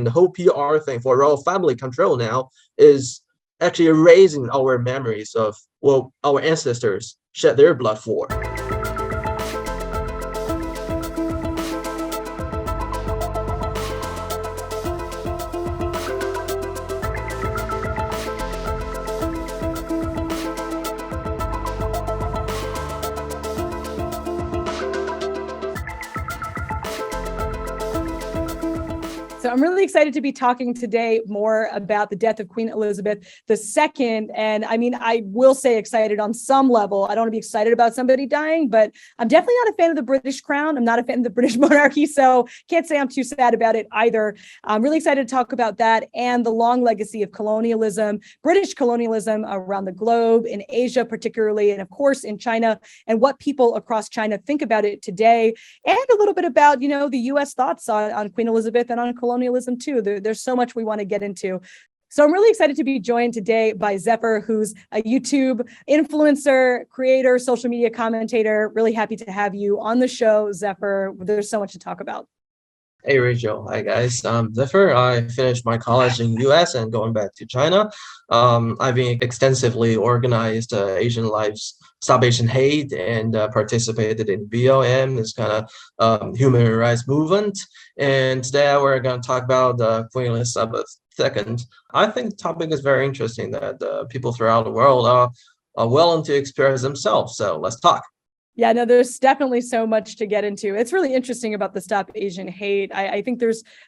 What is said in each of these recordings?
the whole PR thing for royal family control now is actually erasing our memories of what our ancestors shed their blood for. So I'm really excited to be talking today more about the death of Queen Elizabeth II. And I mean, I will say excited on some level. I don't want to be excited about somebody dying, but I'm definitely not a fan of the British crown. I'm not a fan of the British monarchy, so can't say I'm too sad about it either. I'm really excited to talk about that and the long legacy of colonialism, British colonialism around the globe, in Asia particularly, and of course in China, and what people across China think about it today, and a little bit about, you know, the U.S. thoughts on Queen Elizabeth and on colonialism too. There's so much we want to get into. So I'm really excited to be joined today by Zephyr, who's a YouTube influencer, creator, social media commentator. Really happy to have you on the show, Zephyr. There's so much to talk about. Hey Rachel, hi guys. I'm Zephyr. I finished my college in US and going back to China. I've been extensively organized Asian Lives Stop Asian Hate and participated in BLM, this kind of human rights movement. And today we're going to talk about Queen Elizabeth II. I think the topic is very interesting that people throughout the world are willing to express themselves. So let's talk. Yeah, no, there's definitely so much to get into. It's really interesting about the Stop Asian Hate. I think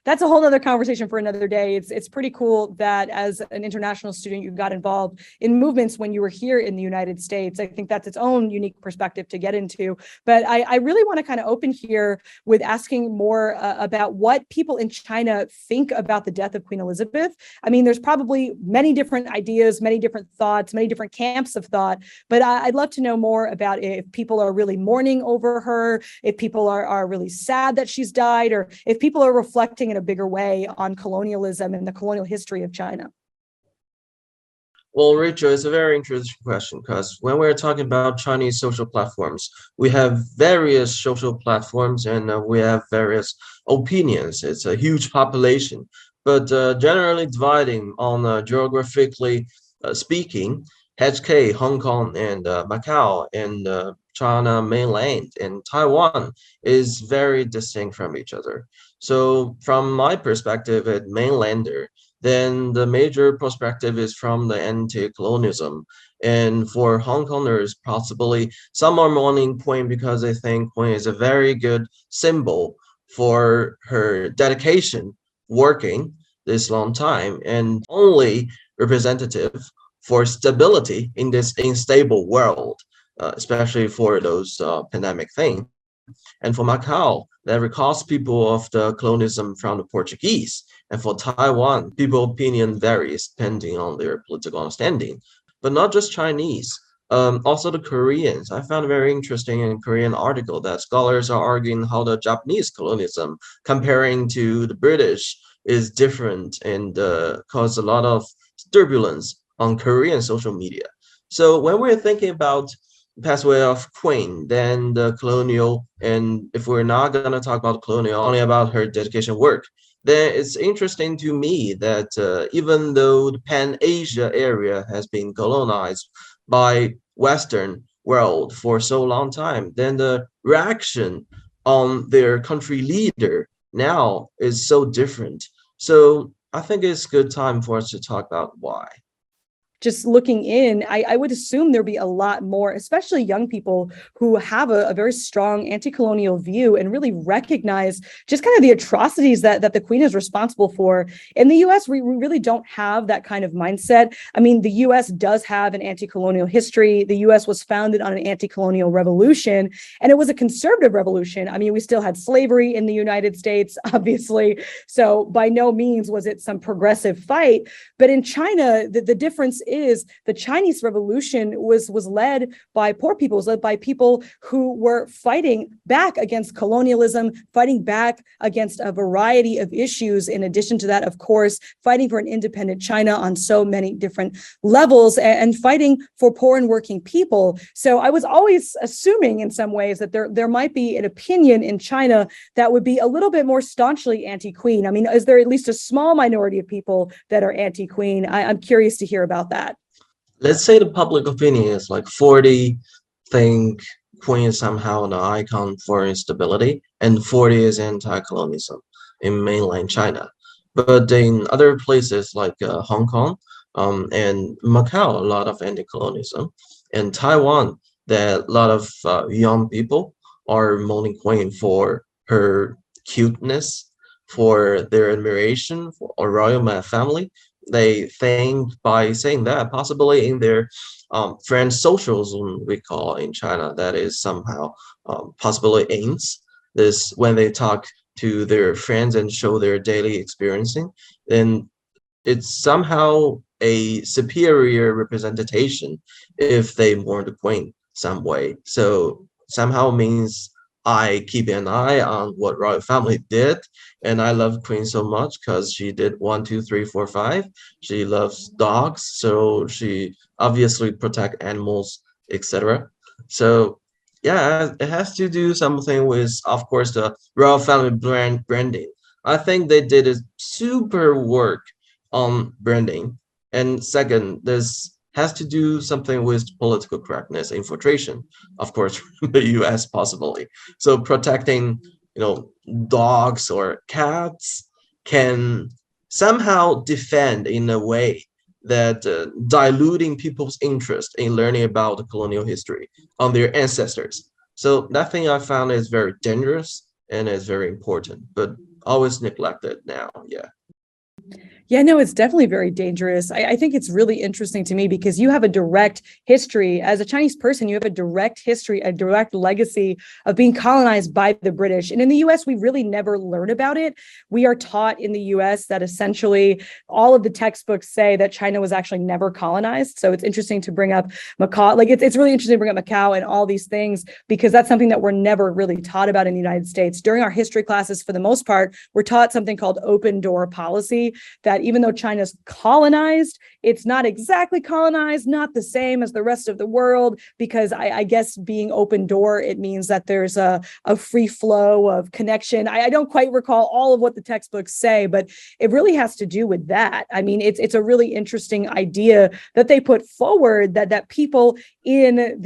that's a whole other conversation for another day. It's pretty cool that as an international student, you got involved in movements when you were here in the United States. I think that's its own unique perspective to get into. But I really want to kind of open here with asking more about what people in China think about the death of Queen Elizabeth. I mean, there's probably many different ideas, many different thoughts, many different camps of thought, but I'd love to know more about if people are really mourning over her, if people are really sad that she's died, or if people are reflecting in a bigger way on colonialism and the colonial history of China. Well, Rachel, it's a very interesting question because when we're talking about Chinese social platforms, we have various social platforms and we have various opinions. It's a huge population, but generally dividing on geographically speaking, HK, Hong Kong, and Macau, and China mainland and Taiwan is very distinct from each other. So from my perspective as mainlander, then the major perspective is from the anti-colonialism. And for Hong Kongers, possibly some are mourning Queen because they think Queen is a very good symbol for her dedication working this long time and only representative for stability in this unstable world, especially for those pandemic things. And for Macau, that recalls people of the colonialism from the Portuguese. And for Taiwan, people's opinion varies depending on their political understanding. But not just Chinese, also the Koreans. I found it very interesting in a Korean article that scholars are arguing how the Japanese colonialism comparing to the British is different and caused a lot of turbulence on Korean social media. So when we're thinking about passway of Queen, then the colonial, and if we're not going to talk about colonial, only about her dedication work, then it's interesting to me that even though the Pan-Asia area has been colonized by Western world for so long time, then the reaction on their country leader now is so different. So I think it's a good time for us to talk about why. Just looking in, I would assume there'd be a lot more, especially young people who have a very strong anti-colonial view and really recognize just kind of the atrocities that the Queen is responsible for. In the US, we really don't have that kind of mindset. I mean, the US does have an anti-colonial history. The US was founded on an anti-colonial revolution, and it was a conservative revolution. I mean, we still had slavery in the United States, obviously. So by no means was it some progressive fight. But in China, the difference is the Chinese Revolution was led by poor people, was led by people who were fighting back against colonialism, fighting back against a variety of issues. In addition to that, of course, fighting for an independent China on so many different levels, and fighting for poor and working people. So I was always assuming in some ways that there might be an opinion in China that would be a little bit more staunchly anti-queen. I mean, is there at least a small minority of people that are anti-queen? I'm curious to hear about that. Let's say the public opinion is like 40 think Queen is somehow an icon for instability, and 40 is anti-colonialism in mainland China. But in other places like Hong Kong and Macau, a lot of anti-colonialism. And Taiwan, that a lot of young people are mourning Queen for her cuteness, for their admiration for a royal family. They think by saying that, possibly in their friend socialism we call in China, that is somehow possibly aims this when they talk to their friends and show their daily experiencing, then it's somehow a superior representation if they mourn the queen some way. So somehow means I keep an eye on what royal family did, and I love Queen so much because she did one, two, three, four, five. She loves dogs, so she obviously protect animals, etc. So yeah, it has to do something with, of course, the royal family branding. I think they did a super work on branding. And second, this has to do something with political correctness, infiltration, of course, from the US possibly. So protecting, dogs or cats can somehow defend in a way that diluting people's interest in learning about the colonial history on their ancestors. So that thing I found is very dangerous and is very important, but always neglected now. Yeah. Yeah, no, it's definitely very dangerous. I think it's really interesting to me because you have a direct history as a Chinese person. You have a direct history, a direct legacy of being colonized by the British. And in the US, we really never learn about it. We are taught in the US that essentially all of the textbooks say that China was actually never colonized. So it's interesting to bring up Macau. Like it's really interesting to bring up Macau and all these things because that's something that we're never really taught about in the United States. During our history classes, for the most part, we're taught something called open door policy, that even though China's colonized, it's not exactly colonized, not the same as the rest of the world, because I guess being open door, it means that there's a free flow of connection. I don't quite recall all of what the textbooks say, but it really has to do with that. I mean, it's a really interesting idea that they put forward that people in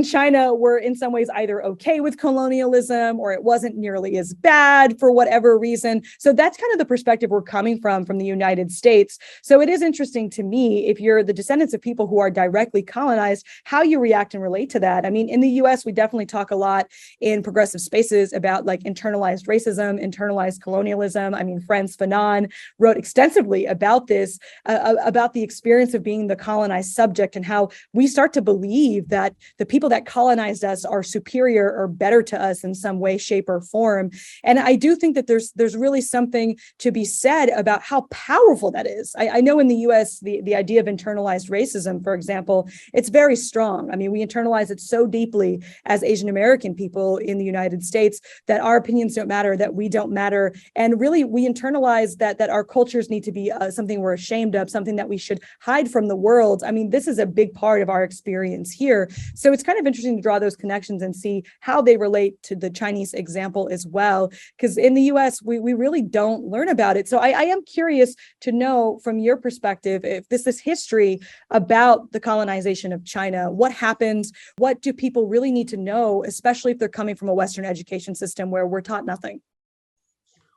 China were in some ways either okay with colonialism or it wasn't nearly as bad for whatever reason. So that's kind of the perspective we're coming from the United States. So it is interesting to me, if you're the descendants of people who are directly colonized, how you react and relate to that. I mean, in the US, we definitely talk a lot in progressive spaces about like internalized racism, internalized colonialism. I mean, Frantz Fanon wrote extensively about this, about the experience of being the colonized subject and how we start to believe that the people that colonized us are superior or better to us in some way, shape, or form. And I do think that there's really something to be said about how powerful that is. I know in the US, the idea of internalized racism, for example, it's very strong. I mean, we internalize it so deeply as Asian American people in the United States that our opinions don't matter, that we don't matter. And really, we internalize that our cultures need to be something we're ashamed of, something that we should hide from the world. I mean, this is a big part of our experience here. So it's kind of interesting to draw those connections and see how they relate to the Chinese example as well. Because in the US, we really don't learn about it. So I am curious to know from your perspective, if this is history about the colonization of China, what happens? What do people really need to know, especially if they're coming from a Western education system where we're taught nothing?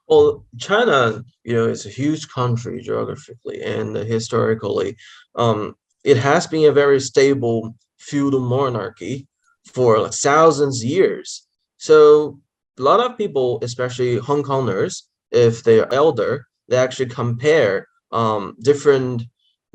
Well, China, is a huge country geographically and historically. It has been a very stable feudal monarchy for like thousands of years. So a lot of people, especially Hong Kongers, if they're elder, they actually compare different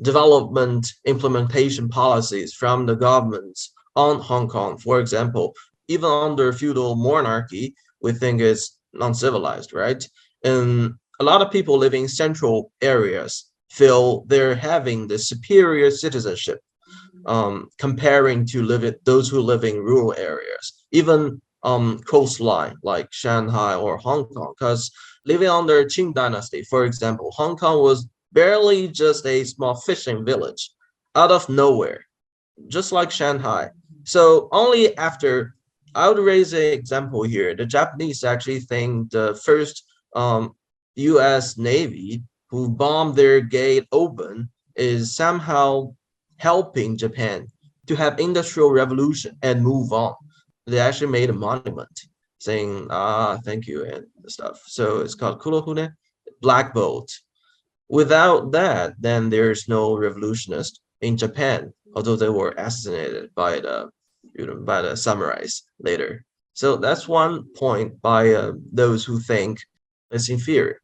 development implementation policies from the governments on Hong Kong. For example, even under feudal monarchy, we think it's non-civilized, right? And a lot of people live in central areas feel they're having the superior citizenship, comparing to those who live in rural areas, even coastline like Shanghai or Hong Kong. Because living under Qing Dynasty, for example, Hong Kong was barely just a small fishing village out of nowhere, just like Shanghai. So only after, I would raise an example here. The Japanese actually think the first U.S. Navy who bombed their gate open is somehow helping Japan to have industrial revolution and move on. They actually made a monument saying thank you and stuff. So it's called Kurohune, Black Bolt. Without that, then there's no revolutionist in Japan, although they were assassinated by the samurais later. So that's one point by those who think it's inferior.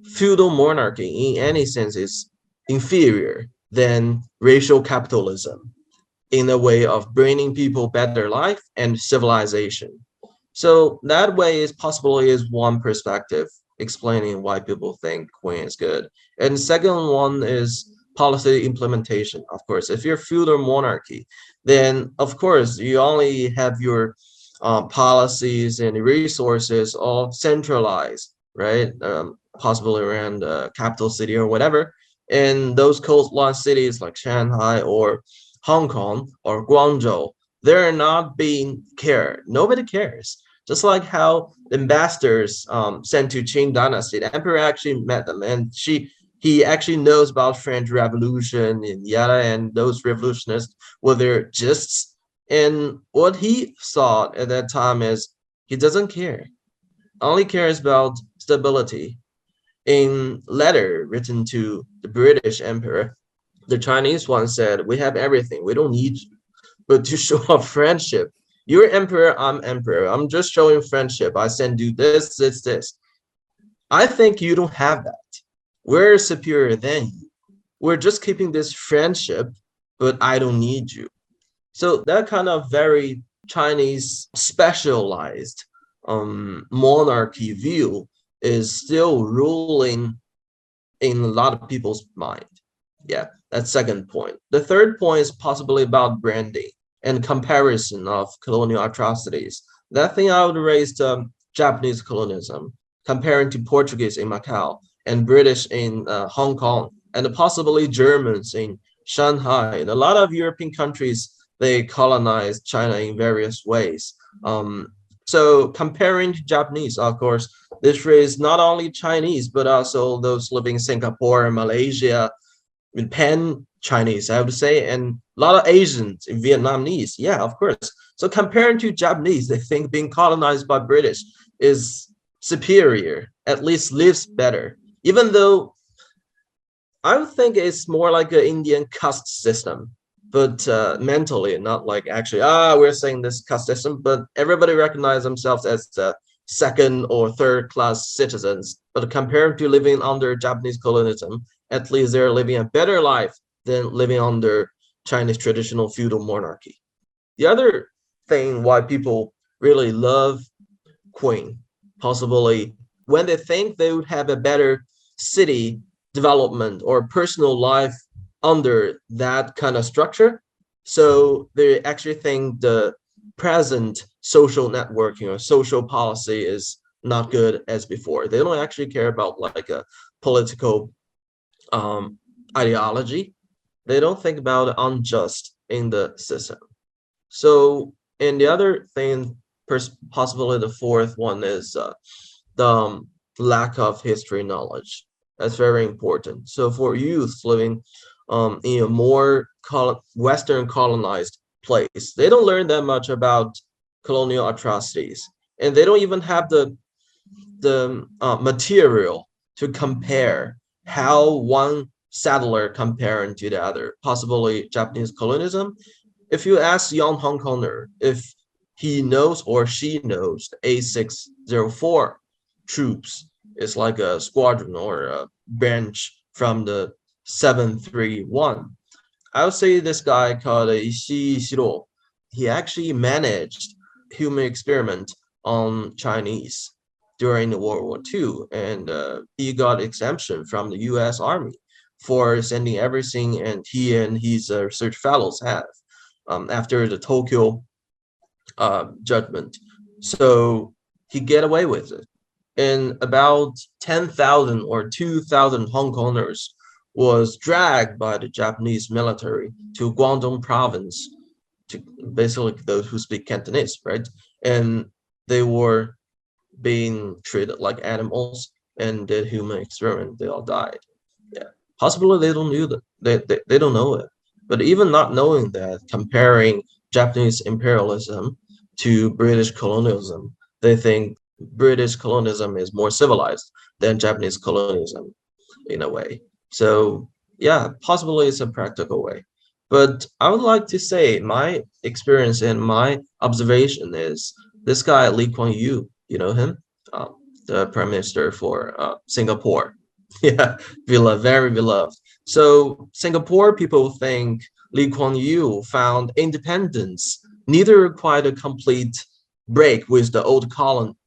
Feudal monarchy, in any sense, is inferior than racial capitalism in a way of bringing people better life and civilization. So that way is possibly is one perspective explaining why people think Queen is good. And second one is policy implementation. Of course, if you're feudal monarchy, then of course you only have your policies and resources all centralized, right? Possibly around the capital city or whatever. And those coastline cities like Shanghai or Hong Kong or Guangzhou, they're not being cared. Nobody cares. Just like how ambassadors sent to Qing Dynasty, the emperor actually met them, and he actually knows about French Revolution and yada, and those revolutionists were their gists. And what he thought at that time is he doesn't care, only cares about stability. In letter written to the British emperor, the Chinese one said, "We have everything. We don't need you." But to show off friendship, you're emperor, I'm emperor. I'm just showing friendship. I send you this, this, this. I think you don't have that. We're superior than you. We're just keeping this friendship, but I don't need you. So that kind of very Chinese specialized monarchy view is still ruling in a lot of people's mind. Yeah, that's second point. The third point is possibly about branding and comparison of colonial atrocities. That thing I would raise Japanese colonialism, comparing to Portuguese in Macau and British in Hong Kong, and possibly Germans in Shanghai. And a lot of European countries, they colonized China in various ways. So comparing to Japanese, of course, this raised not only Chinese, but also those living in Singapore and Malaysia, pan Chinese, I would say, and a lot of Asians and Vietnamese. Yeah, of course. So comparing to Japanese, they think being colonized by British is superior, at least lives better, even though I would think it's more like an Indian caste system, but mentally, not like actually, we're saying this caste system, but everybody recognize themselves as second or third class citizens. But compared to living under Japanese colonialism, at least they're living a better life than living under Chinese traditional feudal monarchy. The other thing why people really love Queen, possibly when they think they would have a better city development or personal life under that kind of structure. So they actually think the present social networking or social policy is not good as before. They don't actually care about like a political ideology. They don't think about unjust in the system. So, and the other thing, possibly the fourth one is the lack of history knowledge. That's very important. So for youth living in a more Western colonized place, they don't learn that much about colonial atrocities, and they don't even have the material to compare how one settler comparing to the other, possibly Japanese colonialism. If you ask young Hong Konger if he knows or she knows the A604 troops is like a squadron or a branch from the 731, I would say this guy called Ishii Shiro, he actually managed human experiment on Chinese during the World War II, and he got exemption from the U.S. Army. for sending everything, and he and his research fellows have after the Tokyo judgment. So he get away with it. And about 10,000 or 2,000 Hong Kongers was dragged by the Japanese military to Guangdong province, to basically those who speak Cantonese, right? And they were being treated like animals and did human experiment. They all died. Yeah, possibly they don't know that. They don't know it. But even not knowing that, comparing Japanese imperialism to British colonialism, they think British colonialism is more civilized than Japanese colonialism in a way. So yeah, possibly it's a practical way. But I would like to say my experience and my observation is this guy Lee Kuan Yew, you know him, the prime minister for Singapore. Yeah, very beloved. So Singapore people think Lee Kuan Yew found independence neither quite a complete break with the old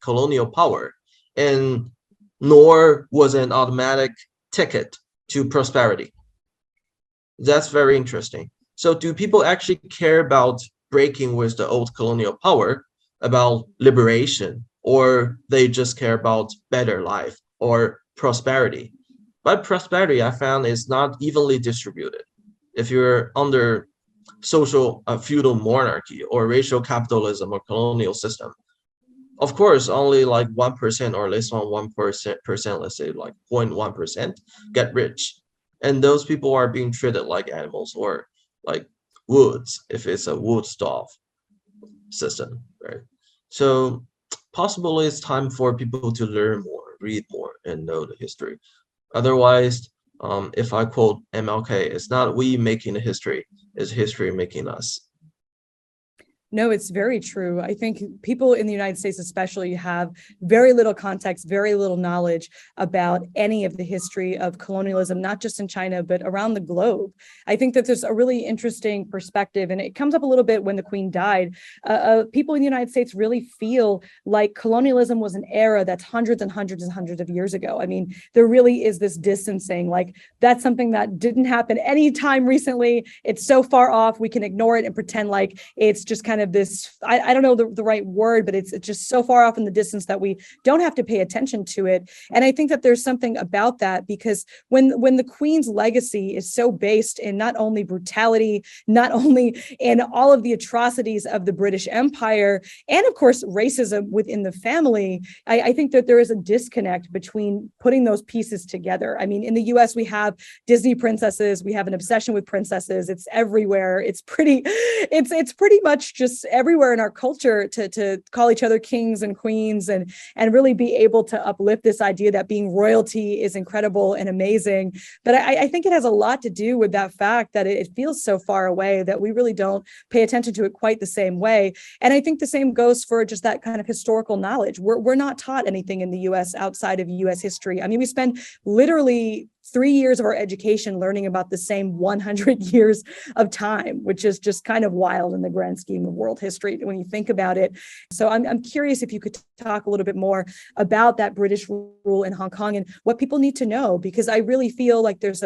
colonial power, and nor was an automatic ticket to prosperity. That's very interesting. So do people actually care about breaking with the old colonial power, about liberation, or they just care about better life or prosperity? But prosperity, I found, is not evenly distributed. If you're under social feudal monarchy or racial capitalism or colonial system, of course, only like 1% or less than 1%, let's say like 0.1%, get rich. And those people are being treated like animals or like woods, if it's a wood stove system, right? So possibly it's time for people to learn more, read more, and know the history. Otherwise, if I quote MLK, it's not we making the history, it's history making us. No, it's very true. I think people in the United States especially have very little context, very little knowledge about any of the history of colonialism, not just in China, but around the globe. I think that there's a really interesting perspective, and it comes up a little bit when the Queen died. People in the United States really feel like colonialism was an era that's hundreds and hundreds and hundreds of years ago. I mean, there really is this distancing, like that's something that didn't happen anytime recently. It's so far off, we can ignore it and pretend like it's just kind of this, I don't know the right word, but it's just so far off in the distance that we don't have to pay attention to it. And I think that there's something about that, because when the Queen's legacy is so based in not only brutality, not only in all of the atrocities of the British Empire, and of course, racism within the family, I think that there is a disconnect between putting those pieces together. I mean, in the US, we have Disney princesses, we have an obsession with princesses. It's everywhere. It's pretty much just everywhere in our culture to call each other kings and queens and really be able to uplift this idea that being royalty is incredible and amazing. But I think it has a lot to do with that fact that it feels so far away that we really don't pay attention to it quite the same way. And I think the same goes for just that kind of historical knowledge. We're not taught anything in the US outside of US history. I mean, we spend literally 3 years of our education learning about the same 100 years of time, which is just kind of wild in the grand scheme of world history when you think about it. So I'm curious if you could talk a little bit more about that British rule in Hong Kong and what people need to know, because I really feel like there's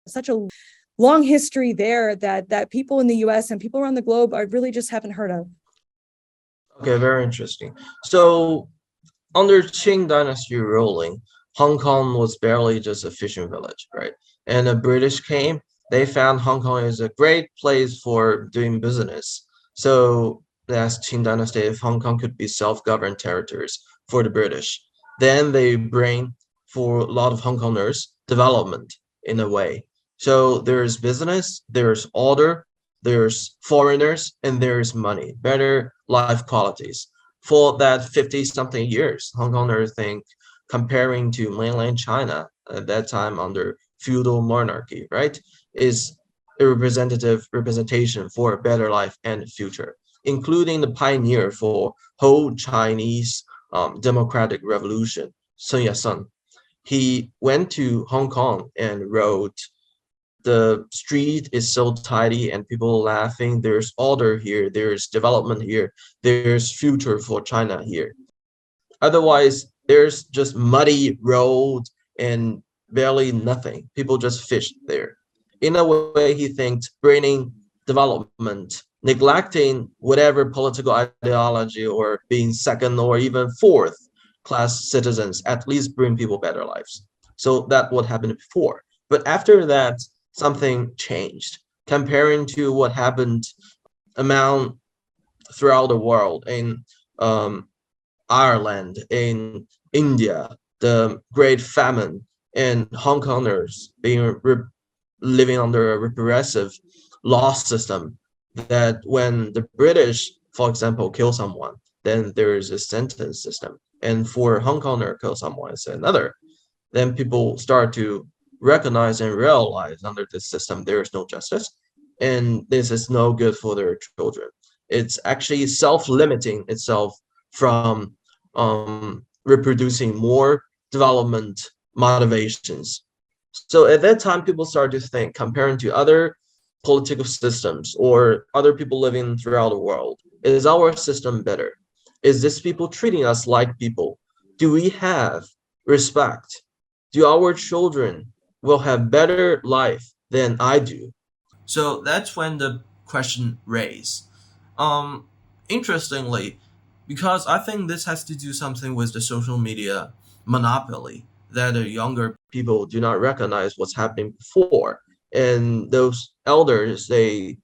such a long history there that people in the US and people around the globe I really just haven't heard of. Okay, very interesting. So under Qing dynasty ruling, Hong Kong was barely just a fishing village, right? And the British came, they found Hong Kong is a great place for doing business. So that's Qing dynasty, if Hong Kong could be self-governed territories for the British, then they bring for a lot of Hong Kongers development in a way. So there's business, there's order, there's foreigners, and there's money, better life qualities. For that 50 something years, Hong Kongers think comparing to mainland China at that time under feudal monarchy, right, is a representation for a better life and future, including the pioneer for whole Chinese democratic revolution, Sun Yat-sen. He went to Hong Kong and wrote, the street is so tidy and people laughing, there's order here, there's development here, there's future for China here. Otherwise, there's just muddy road and barely nothing. People just fish there. In a way, he thinks bringing development, neglecting whatever political ideology or being second or even fourth class citizens, at least bring people better lives. So that what happened before. But after that, something changed. Comparing to what happened among throughout the world in um, Ireland, in India, the Great Famine, and Hong Kongers being living under a repressive law system that when the British, for example, kill someone, then there is a sentence system. And for Hong Konger kill someone, it's another. Then people start to recognize and realize under this system there is no justice, and this is no good for their children. It's actually self-limiting itself from reproducing more development motivations. So at that time, people start to think, comparing to other political systems or other people living throughout the world, is our system better? Is this people treating us like people? Do we have respect? Do our children will have better life than I do? So that's when the question raised. Um, Interestingly, because I think this has to do something with the social media monopoly that the younger people do not recognize what's happening before, and those elders they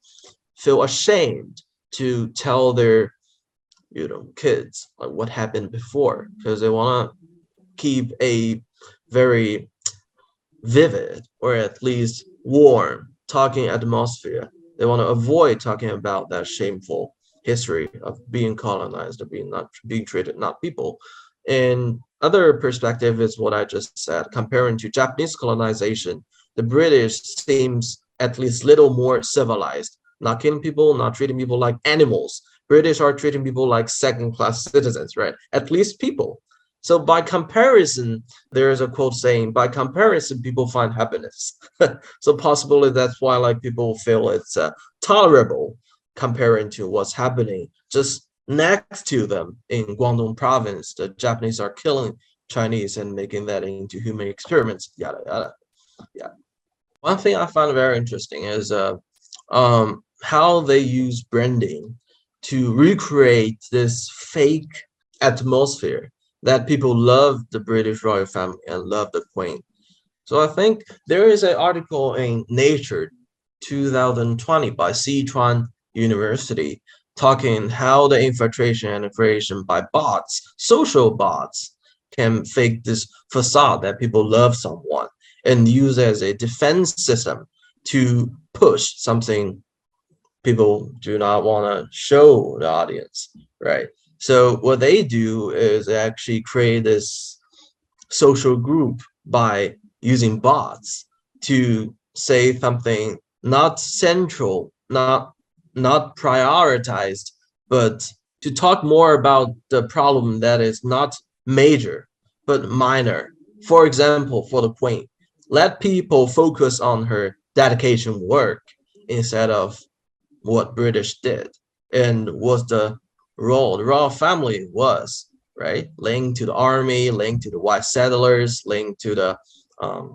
feel ashamed to tell their kids like what happened before because they want to keep a very vivid or at least warm talking atmosphere. They want to avoid talking about that shameful history of being colonized, of being not being treated not people. And other perspective is what I just said. Comparing to Japanese colonization, the British seems at least little more civilized, not killing people, not treating people like animals. British are treating people like second-class citizens, right? At least people. So by comparison, there is a quote saying, by comparison, people find happiness. So possibly that's why like people feel it's tolerable comparing to what's happening just next to them in Guangdong province. The Japanese are killing Chinese and making that into human experiments, yada, yada. Yeah. One thing I found very interesting is how they use branding to recreate this fake atmosphere that people love the British royal family and love the Queen. So I think there is an article in Nature 2020 by Sichuan University talking how the infiltration and creation by bots, social bots, can fake this facade that people love someone and use as a defense system to push something people do not want to show the audience, right? So what they do is they actually create this social group by using bots to say something not central, not prioritized, but to talk more about the problem that is not major but minor. For example, for the Queen, let people focus on her dedication work instead of what British did and what the royal family was, right? Linked to the army, linked to the white settlers, linked to the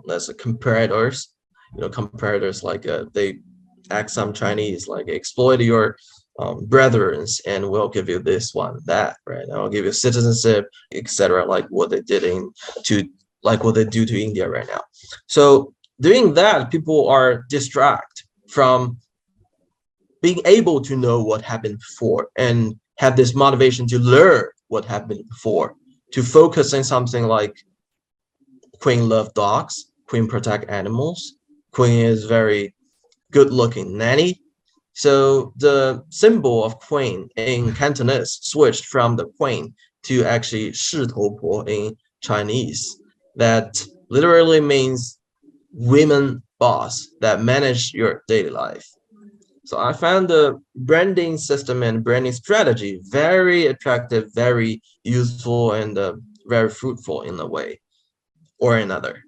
let's say comparators. Comparators like they act some Chinese like exploit your brethren and we'll give you this one, that, right? I'll give you citizenship, etc. Like what they did like what they do to India right now. So doing that, people are distracted from being able to know what happened before and have this motivation to learn what happened before, to focus on something like Queen love dogs, Queen protect animals, Queen is very good looking nanny. So the symbol of Queen in Cantonese switched from the Queen to actually 势头婆 in Chinese. That literally means women boss that manage your daily life. So I found the branding system and branding strategy very attractive, very useful, and very fruitful in a way or another.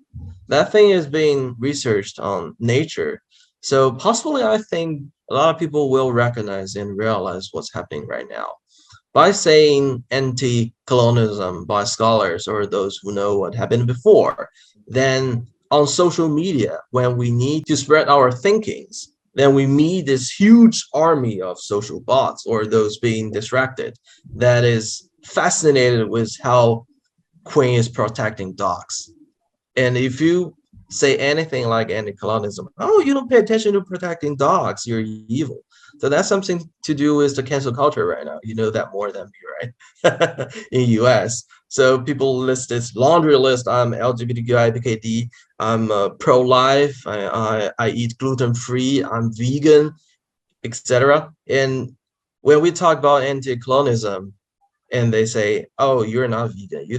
That thing is being researched on Nature. So possibly I think a lot of people will recognize and realize what's happening right now. By saying anti-colonialism by scholars or those who know what happened before, then on social media, when we need to spread our thinkings, then we meet this huge army of social bots or those being distracted that is fascinated with how Queen is protecting dogs. And if you say anything like anti-colonialism, oh, you don't pay attention to protecting dogs, you're evil. So that's something to do with the cancel culture right now. You know that more than me, right? In US. So people list this laundry list. I'm LGBTQIPKD. I'm pro-life. I eat gluten-free. I'm vegan, etc. And when we talk about anti-colonialism, and they say, "Oh, you're not vegan. You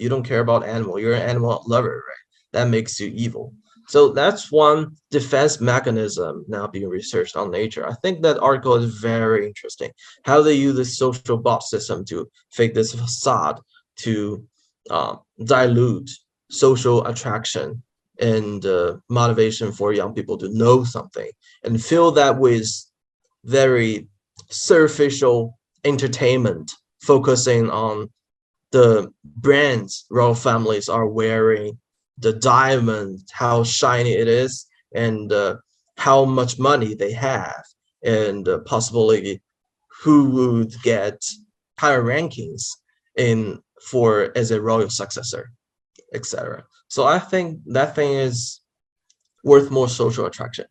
don't care about animal. You're an animal lover, right? That makes you evil." So that's one defense mechanism now being researched on Nature. I think that article is very interesting. How they use this social bot system to fake this facade to dilute social attraction and motivation for young people to know something and fill that with very superficial entertainment, focusing on the brands royal families are wearing, the diamond, how shiny it is, and how much money they have, and possibly who would get higher rankings in for as a royal successor, etc. So I think that thing is worth more social attraction.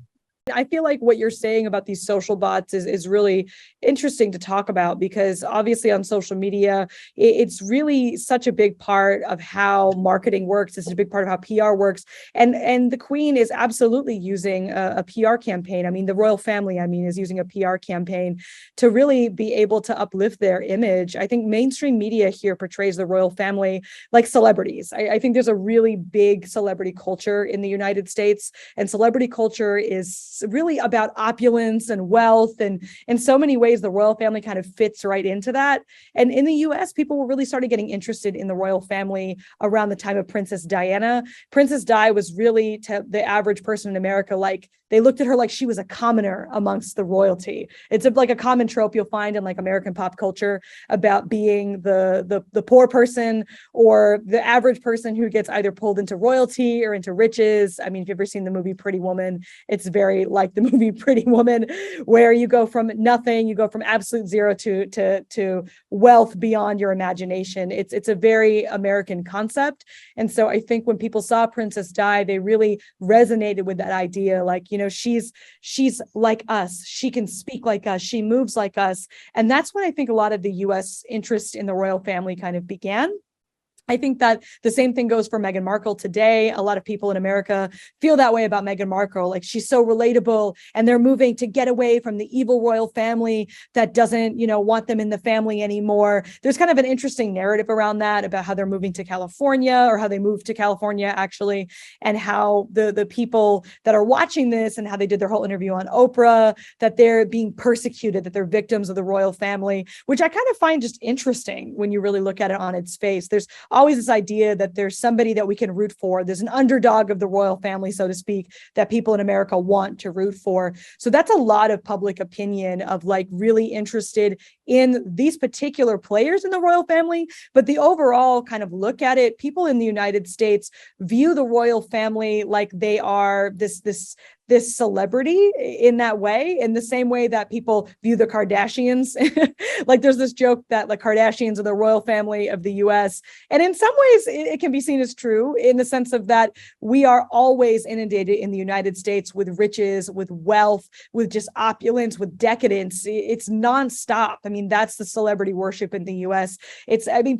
I feel like what you're saying about these social bots is really interesting to talk about, because obviously on social media, it's really such a big part of how marketing works. It's a big part of how PR works. And the Queen is absolutely using a PR campaign. I mean, the royal family, is using a PR campaign to really be able to uplift their image. I think mainstream media here portrays the royal family like celebrities. I think there's a really big celebrity culture in the United States, and celebrity culture is really about opulence and wealth, and in so many ways the royal family kind of fits right into that. And in the US, people were really started getting interested in the royal family around the time of Princess Diana. Princess Di was really, to the average person in America, like they looked at her like she was a commoner amongst the royalty. It's like a common trope you'll find in like American pop culture about being the poor person or the average person who gets either pulled into royalty or into riches. I mean, if you've ever seen the movie Pretty Woman, it's very like the movie Pretty Woman, where you go from nothing, you go from absolute zero to wealth beyond your imagination. It's a very American concept. And so I think when people saw Princess Di, they really resonated with that idea. Like, she's like us. She can speak like us. She moves like us. And that's when I think a lot of the US interest in the royal family kind of began. I think that the same thing goes for Meghan Markle today. A lot of people in America feel that way about Meghan Markle. Like, she's so relatable, and they're moving to get away from the evil royal family that doesn't, want them in the family anymore. There's kind of an interesting narrative around that, about how they're moving to California, or how they moved to California actually, and how the people that are watching this and how they did their whole interview on Oprah, that they're being persecuted, that they're victims of the royal family, which I kind of find just interesting when you really look at it on its face. There's always this idea that there's somebody that we can root for. There's an underdog of the royal family, so to speak, that people in America want to root for. So that's a lot of public opinion of like really interested in these particular players in the royal family. But the overall kind of look at it, people in the United States view the royal family like they are this celebrity in that way, in the same way that people view the Kardashians. Like, there's this joke that the Kardashians are the royal family of the US. And in some ways it can be seen as true, in the sense of that we are always inundated in the United States with riches, with wealth, with just opulence, with decadence. It's nonstop. I mean, that's the celebrity worship in the US.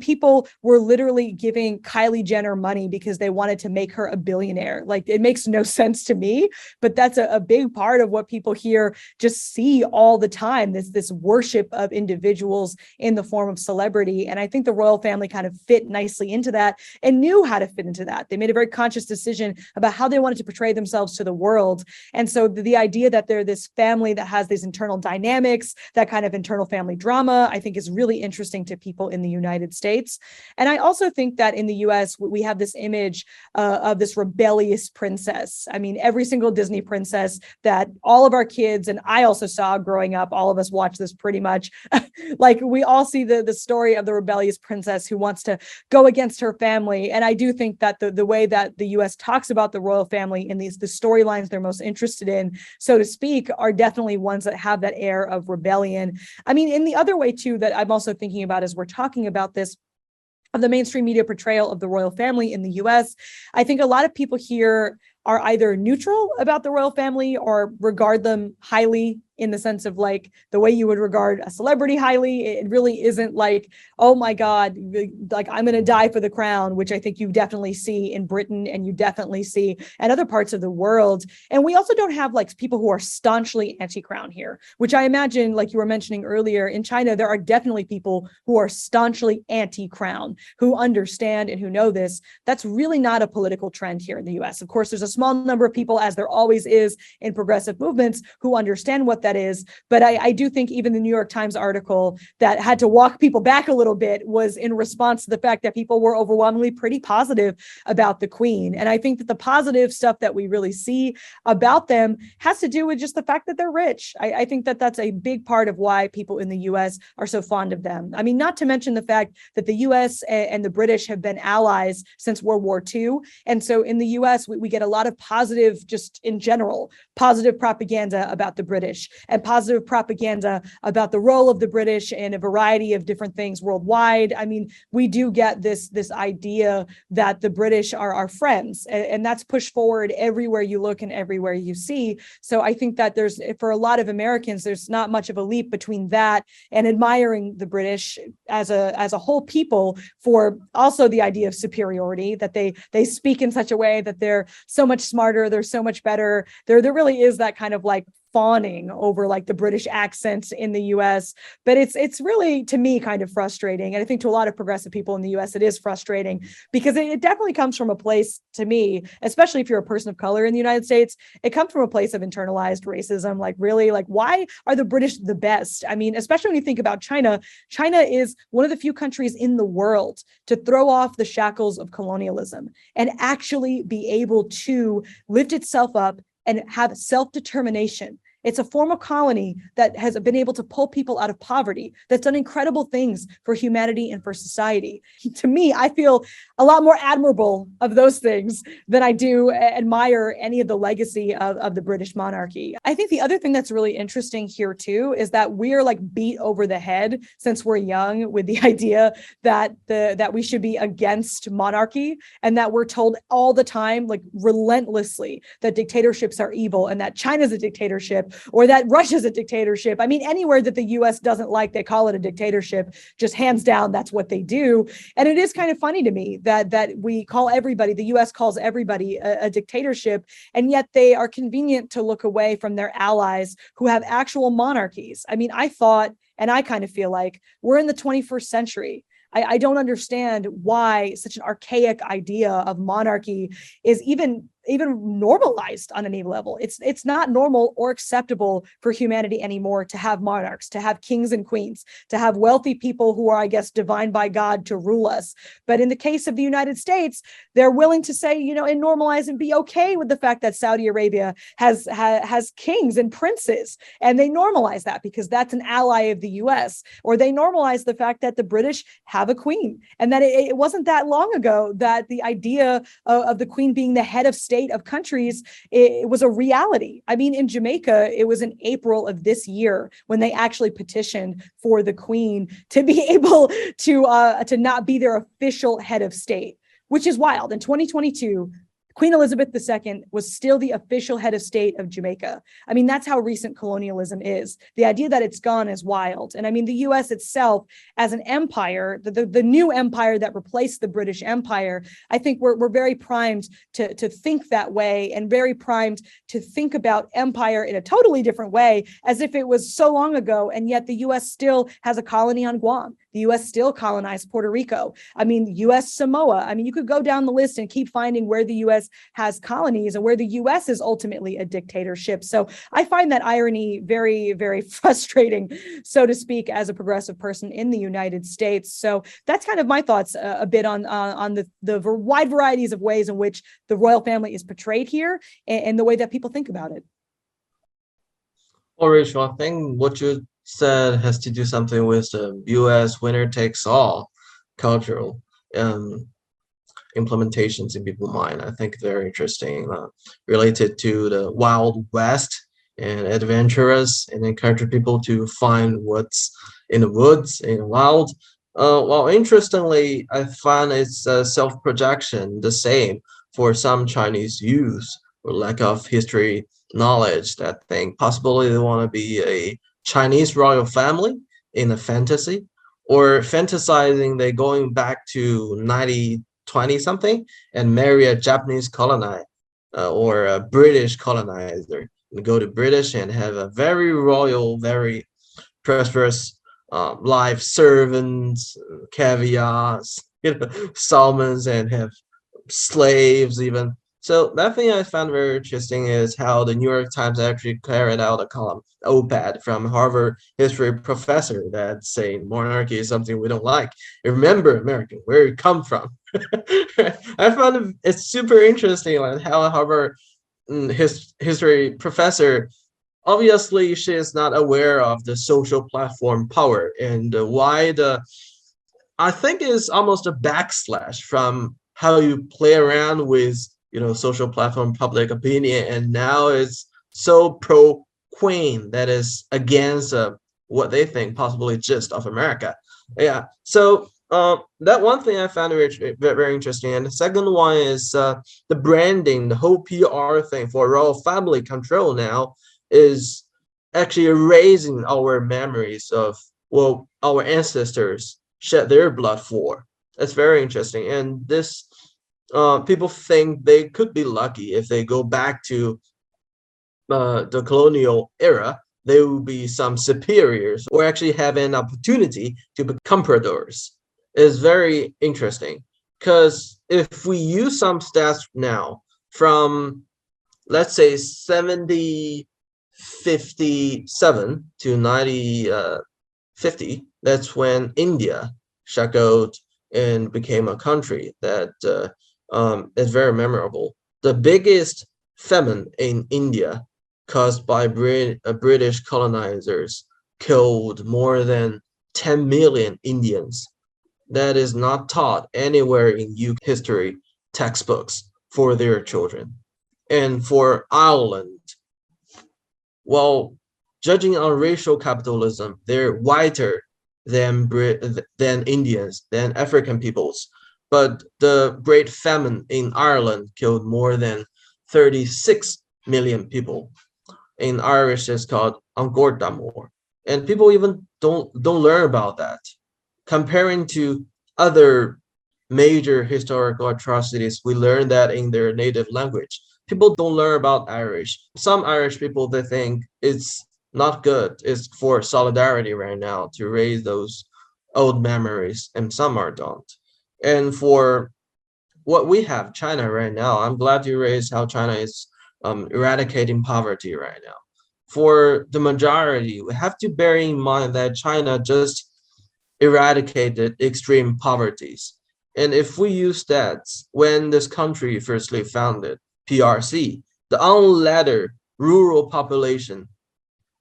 People were literally giving Kylie Jenner money because they wanted to make her a billionaire. Like, it makes no sense to me, but that's a big part of what people here just see all the time, this worship of individuals in the form of celebrity. And I think the royal family kind of fit nicely into that and knew how to fit into that. They made a very conscious decision about how they wanted to portray themselves to the world. And so the idea that they're this family that has these internal dynamics, that kind of internal family drama, I think is really interesting to people in the United States. And I also think that in the US, we have this image of this rebellious princess. I mean, every single Disney princess that all of our kids, and I also saw growing up, all of us watch this pretty much. Like we all see the story of the rebellious princess who wants to go against her family. And I do think that the way that the US talks about the royal family in the storylines they're most interested in, so to speak, are definitely ones that have that air of rebellion. I mean, in the other way too, that I'm also thinking about as we're talking about this, of the mainstream media portrayal of the royal family in the US, I think a lot of people here are either neutral about the royal family or regard them highly, in the sense of like the way you would regard a celebrity highly. It really isn't like, oh my God, like I'm going to die for the crown, which I think you definitely see in Britain and you definitely see in other parts of the world. And we also don't have like people who are staunchly anti-crown here, which I imagine, like you were mentioning earlier, in China, there are definitely people who are staunchly anti-crown, who understand and who know this. That's really not a political trend here in the US. Of course, there's a small number of people, as there always is in progressive movements, who understand what that is. But I do think even the New York Times article that had to walk people back a little bit was in response to the fact that people were overwhelmingly pretty positive about the Queen. And I think that the positive stuff that we really see about them has to do with just the fact that they're rich. I think that that's a big part of why people in the US are so fond of them. I mean, not to mention the fact that the US and the British have been allies since World War II. And so in the US, we get a lot of positive, just in general, positive propaganda about the British, and positive propaganda about the role of the British in a variety of different things worldwide. I mean, we do get this idea that the British are our friends, and that's pushed forward everywhere you look and everywhere you see. So I think that there's, for a lot of Americans, there's not much of a leap between that and admiring the British as a whole people for also the idea of superiority, that they speak in such a way that they're so much smarter, they're so much better. There really is that kind of like fawning over like the British accents in the US, but it's really, to me, kind of frustrating. And I think to a lot of progressive people in the US, it is frustrating because it definitely comes from a place, to me, especially if you're a person of color in the United States, it comes from a place of internalized racism. Like really, like why are the British the best? I mean, especially when you think about China, China is one of the few countries in the world to throw off the shackles of colonialism and actually be able to lift itself up and have self-determination. It's a former colony that has been able to pull people out of poverty, that's done incredible things for humanity and for society. To me, I feel a lot more admirable of those things than I do admire any of the legacy of the British monarchy. I think the other thing that's really interesting here too is that we're like beat over the head since we're young with the idea that we should be against monarchy, and that we're told all the time, like relentlessly, that dictatorships are evil and that China's a dictatorship, or that Russia's a dictatorship. I mean, anywhere that the US doesn't like, they call it a dictatorship. Just hands down, that's what they do. And it is kind of funny to me that we call everybody, the US calls everybody a dictatorship, and yet they are convenient to look away from their allies who have actual monarchies. I mean, I thought, and I kind of feel like we're in the 21st century. I don't understand why such an archaic idea of monarchy is even normalized on any level. It's not normal or acceptable for humanity anymore to have monarchs, to have kings and queens, to have wealthy people who are, I guess, divine by God to rule us. But in the case of the United States, they're willing to say, and normalize and be okay with the fact that Saudi Arabia has kings and princes, and they normalize that because that's an ally of the US. Or they normalize the fact that the British have a queen, and that it wasn't that long ago that the idea of the queen being the head of state of countries, it was a reality. I mean, in Jamaica, it was in April of this year when they actually petitioned for the Queen to be able to not be their official head of state, which is wild. In 2022, Queen Elizabeth II was still the official head of state of Jamaica. I mean, that's how recent colonialism is. The idea that it's gone is wild. And I mean, the US itself as an empire, the new empire that replaced the British Empire, I think we're very primed to think that way, and very primed to think about empire in a totally different way, as if it was so long ago. And yet the US still has a colony on Guam. The US still colonized Puerto Rico. I mean, US Samoa. I mean, you could go down the list and keep finding where the US has colonies and where the US is ultimately a dictatorship. So I find that irony very, very frustrating, so to speak, as a progressive person in the United States. So that's kind of my thoughts a bit on the wide varieties of ways in which the royal family is portrayed here and the way that people think about it. Well, Rachel, I think what you said has to do something with the U.S. winner takes all cultural implementations in people's mind. I think very interesting, related to the Wild West and adventurous, and encourage people to find what's in the woods, in the wild. Well, interestingly, I find its self-projection the same for some Chinese youth or lack of history knowledge that think possibly they want to be a Chinese royal family in a fantasy, or fantasizing they're going back to 1920 something and marry a Japanese colonizer or a British colonizer, and go to British and have a very royal, very prosperous life, servants, caviars, salmons, and have slaves even. So that thing I found very interesting is how the New York Times actually carried out a column, op-ed from Harvard history professor that saying monarchy is something we don't like. Remember, American, where you come from. I found it's super interesting, like how a Harvard history professor, obviously she is not aware of the social platform power and why I think is almost a backslash from how you play around with social platform public opinion, and now it's so pro Queen that is against what they think possibly just of America. Yeah, so that one thing I found very interesting, and the second one is the branding, the whole PR thing for royal family control now is actually erasing our memories of what our ancestors shed their blood for. That's very interesting, and this people think they could be lucky if they go back to the colonial era. They will be some superiors or actually have an opportunity to become emperors. Is very interesting because if we use some stats now from, let's say, 1757 to 1950, that's when India shackled and became a country that is very memorable. The biggest famine in India caused by British colonizers killed more than 10 million Indians. That is not taught anywhere in UK history textbooks for their children. And for Ireland, well, judging on racial capitalism, they're whiter than Indians, than African peoples. But the Great Famine in Ireland killed more than 36 million people. In Irish, it's called Angordamor, and people even don't learn about that. Comparing to other major historical atrocities, we learn that in their native language. People don't learn about Irish. Some Irish people, they think it's not good. It's for solidarity right now to raise those old memories, and some are don't. And for what we have, China right now, I'm glad you raised how China is eradicating poverty right now. For the majority, we have to bear in mind that China just eradicated extreme poverties. And if we use that, when this country firstly founded, PRC, the unlettered rural population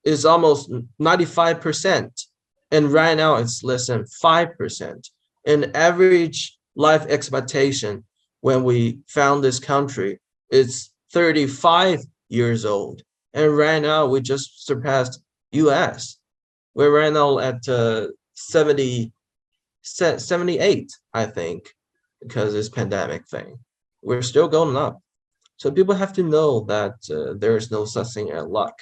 is almost 95%. And right now it's less than 5%. And average life expectation when we found this country is 35 years old. And right now we just surpassed US. We're right now at 78, I think, because this pandemic thing. We're still going up. So people have to know that there is no such thing as luck.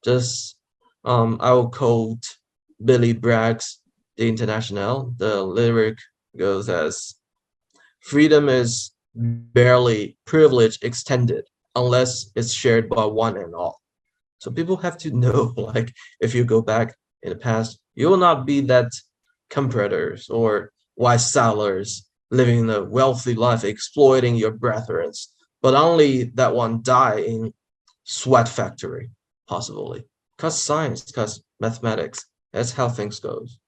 Just I will quote Billy Bragg's The International. The lyric goes as, freedom is barely privilege extended unless it's shared by one and all. So people have to know, like, if you go back in the past, you will not be that competitors or white settlers living a wealthy life, exploiting your brethren, but only that one die in sweat factory, possibly. Because science, because mathematics, that's how things goes.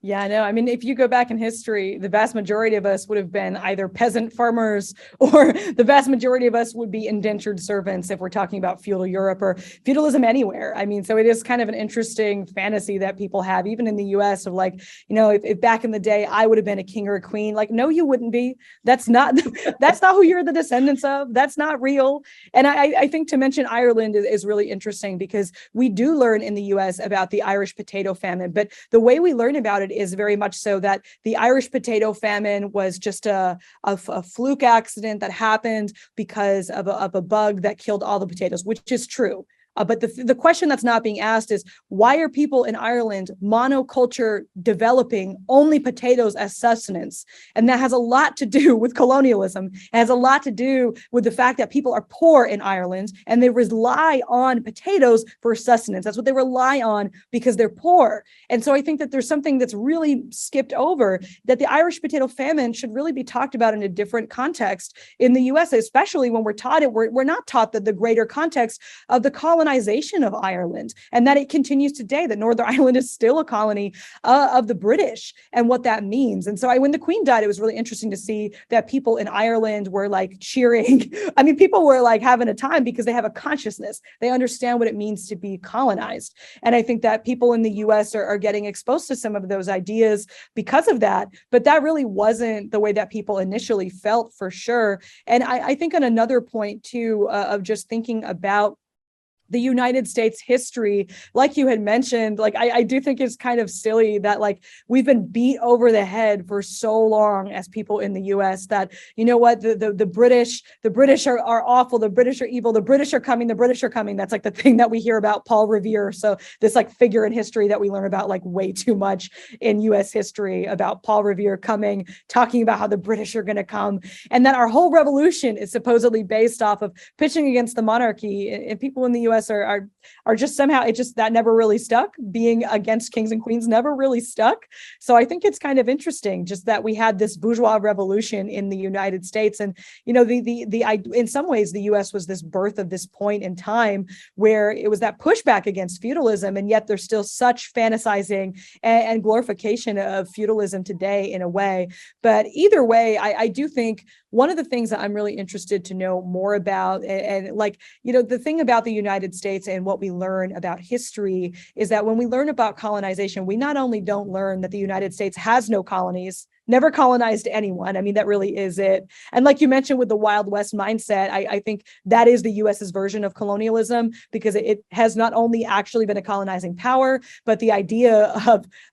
Yeah, no, I mean, if you go back in history, the vast majority of us would have been either peasant farmers or the vast majority of us would be indentured servants if we're talking about feudal Europe or feudalism anywhere. I mean, so it is kind of an interesting fantasy that people have, even in the US, of like, if back in the day I would have been a king or a queen, like, no, you wouldn't be. That's not who you're the descendants of. That's not real. And I think to mention Ireland is really interesting because we do learn in the US about the Irish potato famine, but the way we learn about it is very much so that the Irish potato famine was just a fluke accident that happened because of a bug that killed all the potatoes, which is true. But the question that's not being asked is, why are people in Ireland monoculture developing only potatoes as sustenance? And that has a lot to do with colonialism. It has a lot to do with the fact that people are poor in Ireland and they rely on potatoes for sustenance. That's what they rely on because they're poor. And so I think that there's something that's really skipped over, that the Irish potato famine should really be talked about in a different context in the US, especially when we're taught it. We're not taught that the greater context of the colonization of Ireland, and that it continues today, that Northern Ireland is still a colony of the British and what that means. And so when the Queen died, it was really interesting to see that people in Ireland were like cheering. I mean, people were like having a time because they have a consciousness. They understand what it means to be colonized. And I think that people in the US are getting exposed to some of those ideas because of that. But that really wasn't the way that people initially felt, for sure. And I think on another point too, of just thinking about the United States history, like you had mentioned, like I do think it's kind of silly that like we've been beat over the head for so long as people in the US that, you know what, the British are awful, the British are evil, the British are coming, the British are coming. That's like the thing that we hear about Paul Revere. So this like figure in history that we learn about like way too much in US history, about Paul Revere coming, talking about how the British are going to come, and that our whole revolution is supposedly based off of pitching against the monarchy. And people in the US are just somehow, it just, that never really stuck. Being against kings and queens never really stuck. So I think it's kind of interesting just that we had this bourgeois revolution in the United States. And, in some ways, the US was this birth of this point in time where it was that pushback against feudalism. And yet there's still such fantasizing and glorification of feudalism today in a way. But either way, I do think one of the things that I'm really interested to know more about, and like, the thing about the United States and what we learn about history is that when we learn about colonization, we not only don't learn that the United States has no colonies, never colonized anyone. I mean, that really is it. And like you mentioned with the Wild West mindset, I think that is the US's version of colonialism, because it has not only actually been a colonizing power, but the idea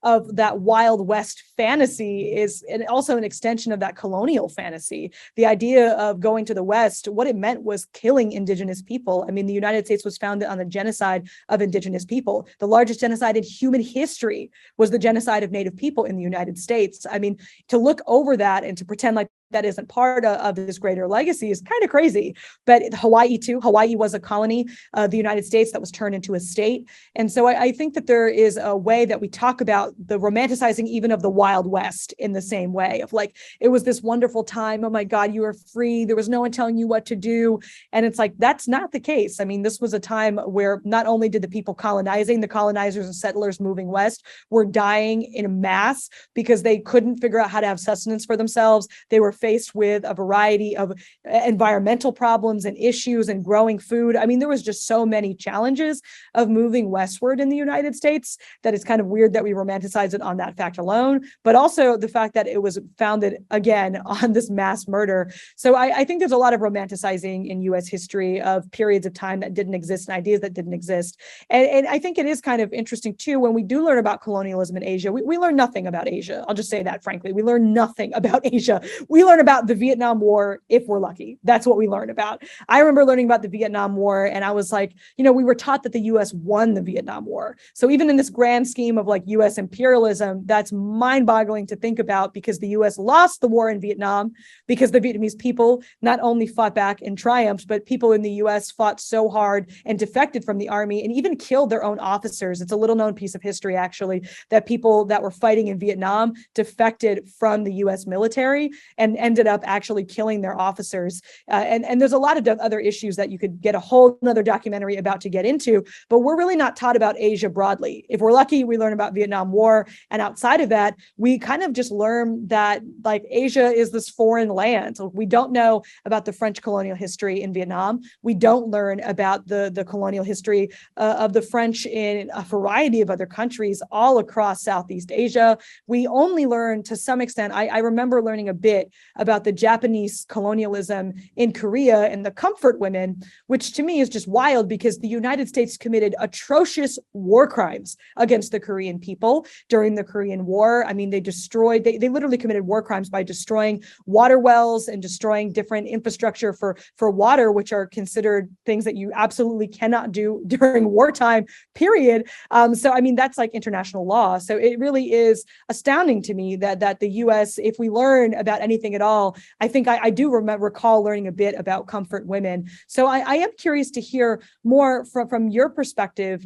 of that Wild West fantasy is also an extension of that colonial fantasy. The idea of going to the West, what it meant was killing indigenous people. I mean, the United States was founded on the genocide of indigenous people. The largest genocide in human history was the genocide of Native people in the United States. I mean, to look over that and to pretend like that isn't part of this greater legacy is kind of crazy. But Hawaii too. Hawaii was a colony of the United States that was turned into a state. And so I think that there is a way that we talk about the romanticizing even of the Wild West in the same way of like, it was this wonderful time. Oh my God, you were free. There was no one telling you what to do. And it's like, that's not the case. I mean, this was a time where not only did the people colonizing, the colonizers and settlers moving west were dying in mass because they couldn't figure out how to have sustenance for themselves. They were faced with a variety of environmental problems and issues and growing food. I mean, there was just so many challenges of moving westward in the United States that it's kind of weird that we romanticize it on that fact alone, but also the fact that it was founded again on this mass murder. So I think there's a lot of romanticizing in US history of periods of time that didn't exist and ideas that didn't exist. And I think it is kind of interesting too, when we do learn about colonialism in Asia, we learn nothing about Asia. I'll just say that frankly, we learn nothing about Asia. We learn about the Vietnam War if we're lucky. That's what we learn about. I remember learning about the Vietnam War, and I was like, we were taught that the US won the Vietnam War. So even in this grand scheme of like US imperialism, that's mind-boggling to think about, because the US lost the war in Vietnam because the Vietnamese people not only fought back and triumphed, but people in the US fought so hard and defected from the army and even killed their own officers. It's a little known piece of history, actually, that people that were fighting in Vietnam defected from the US military and ended up actually killing their officers. And there's a lot of other issues that you could get a whole another documentary about to get into, but we're really not taught about Asia broadly. If we're lucky, we learn about Vietnam War. And outside of that, we kind of just learn that like Asia is this foreign land. So we don't know about the French colonial history in Vietnam. We don't learn about the colonial history of the French in a variety of other countries all across Southeast Asia. We only learn to some extent. I remember learning a bit about the Japanese colonialism in Korea and the comfort women, which to me is just wild, because the United States committed atrocious war crimes against the Korean people during the Korean War. I mean, they literally committed war crimes by destroying water wells and destroying different infrastructure for water, which are considered things that you absolutely cannot do during wartime, period. So, I mean, that's like international law. So it really is astounding to me that the US, if we learn about anything at all, I think I do recall learning a bit about comfort women. So I am curious to hear more from your perspective,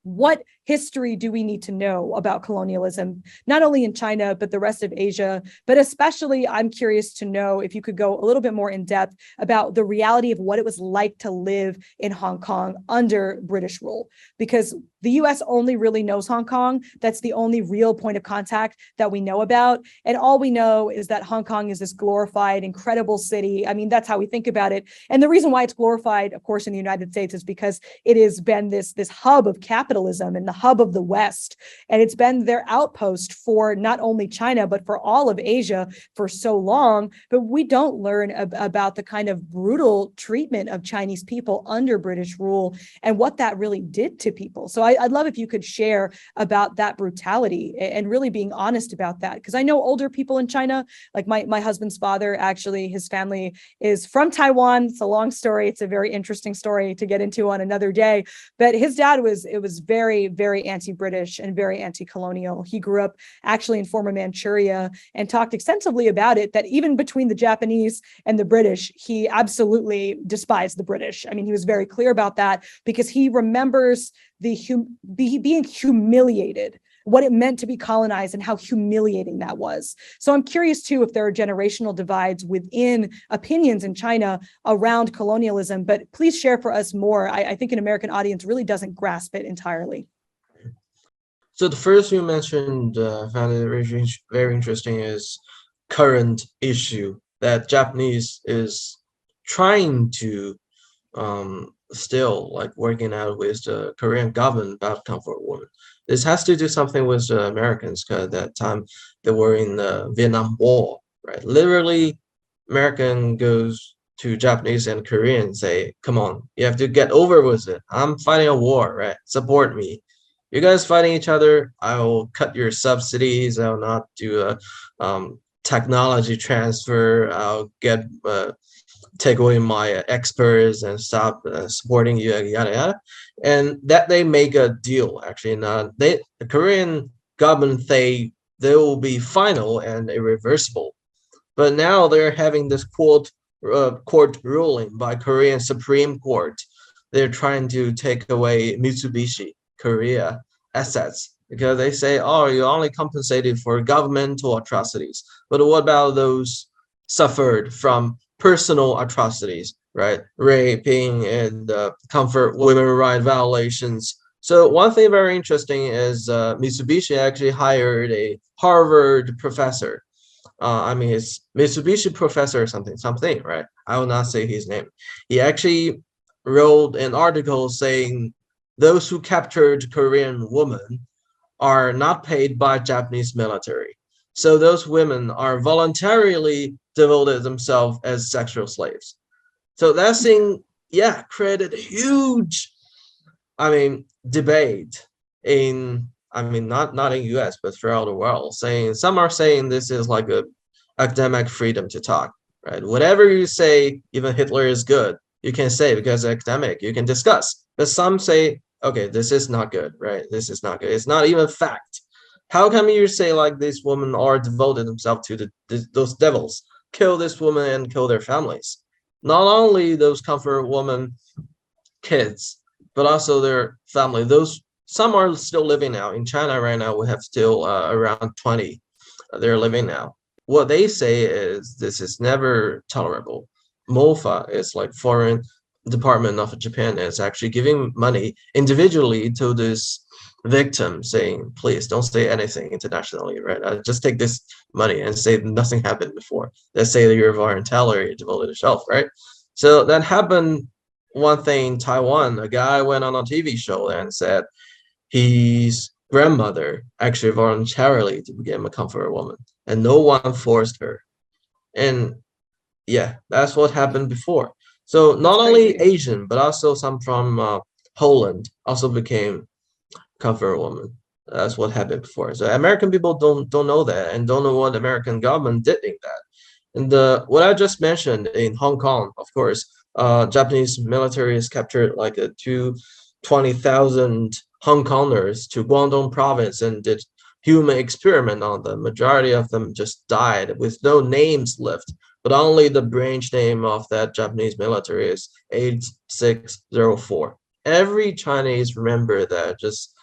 what history do we need to know about colonialism, not only in China, but the rest of Asia? But especially, I'm curious to know if you could go a little bit more in depth about the reality of what it was like to live in Hong Kong under British rule, because the US only really knows Hong Kong. That's the only real point of contact that we know about. And all we know is that Hong Kong is this glorified, incredible city. I mean, that's how we think about it. And the reason why it's glorified, of course, in the United States is because it has been this hub of capitalism and the hub of the West. And it's been their outpost for not only China, but for all of Asia for so long. But we don't learn about the kind of brutal treatment of Chinese people under British rule and what that really did to people. So I'd love if you could share about that brutality and really being honest about that. Because I know older people in China, like my husband's father, actually, his family is from Taiwan. It's a long story. It's a very interesting story to get into on another day. But his dad was very, very anti-British and very anti-colonial. He grew up actually in former Manchuria and talked extensively about it, that even between the Japanese and the British, he absolutely despised the British. I mean, he was very clear about that because he remembers being humiliated, what it meant to be colonized and how humiliating that was. So I'm curious too, if there are generational divides within opinions in China around colonialism, but please share for us more. I think an American audience really doesn't grasp it entirely. So the first you mentioned, found it very interesting, is current issue that Japanese is trying to still like working out with the Korean government about comfort women. This has to do something with the Americans, because at that time they were in the Vietnam War, right? Literally, American goes to Japanese and Korean and say, come on, you have to get over with it. I'm fighting a war, right? Support me. You guys fighting each other, I will cut your subsidies. I will not do a technology transfer. I'll take away my experts and stop supporting you, yada yada. And that they make a deal. Actually, the Korean government they will be final and irreversible. But now they're having this court ruling by Korean Supreme Court. They're trying to take away Mitsubishi Korea assets because they say, oh, you're only compensated for governmental atrocities. But what about those suffered from personal atrocities, right? Raping and comfort women rights violations. So one thing very interesting is Mitsubishi actually hired a Harvard professor. His Mitsubishi professor something, right? I will not say his name. He actually wrote an article saying those who captured Korean women are not paid by Japanese military. So those women are voluntarily devoted themselves as sexual slaves. So that thing, created a huge, debate in, not in US, but throughout the world. Some are saying this is like a academic freedom to talk, right? Whatever you say, even Hitler is good, you can say because academic, you can discuss. But some say, okay, this is not good, right? This is not good. It's not even fact. How come you say like these women are devoted themselves to those devils? Kill this woman and kill their families. Not only those comfort woman kids, but also their family. Those some are still living now in China right now. We have still around 20. They're living now. What they say is this is never tolerable. MOFA is like foreign department of Japan is actually giving money individually to this victim, saying, please don't say anything internationally, right? Just take this money and say nothing happened before. Let's say that you're voluntarily devoted yourself, right? So that happened one thing in Taiwan. A guy went on a TV show and said his grandmother actually voluntarily to become a comfort woman, and no one forced her. And yeah, that's what happened before. So not only Asian, but also some from Poland also became comfort woman. That's what happened before. So American people don't know that and don't know what American government did in that. And what I just mentioned in Hong Kong, of course, Japanese military has captured like 20,000 Hong Kongers to Guangdong province and did human experiment on them. Majority of them just died with no names left, but only the branch name of that Japanese military is 8604. Every Chinese remember that, just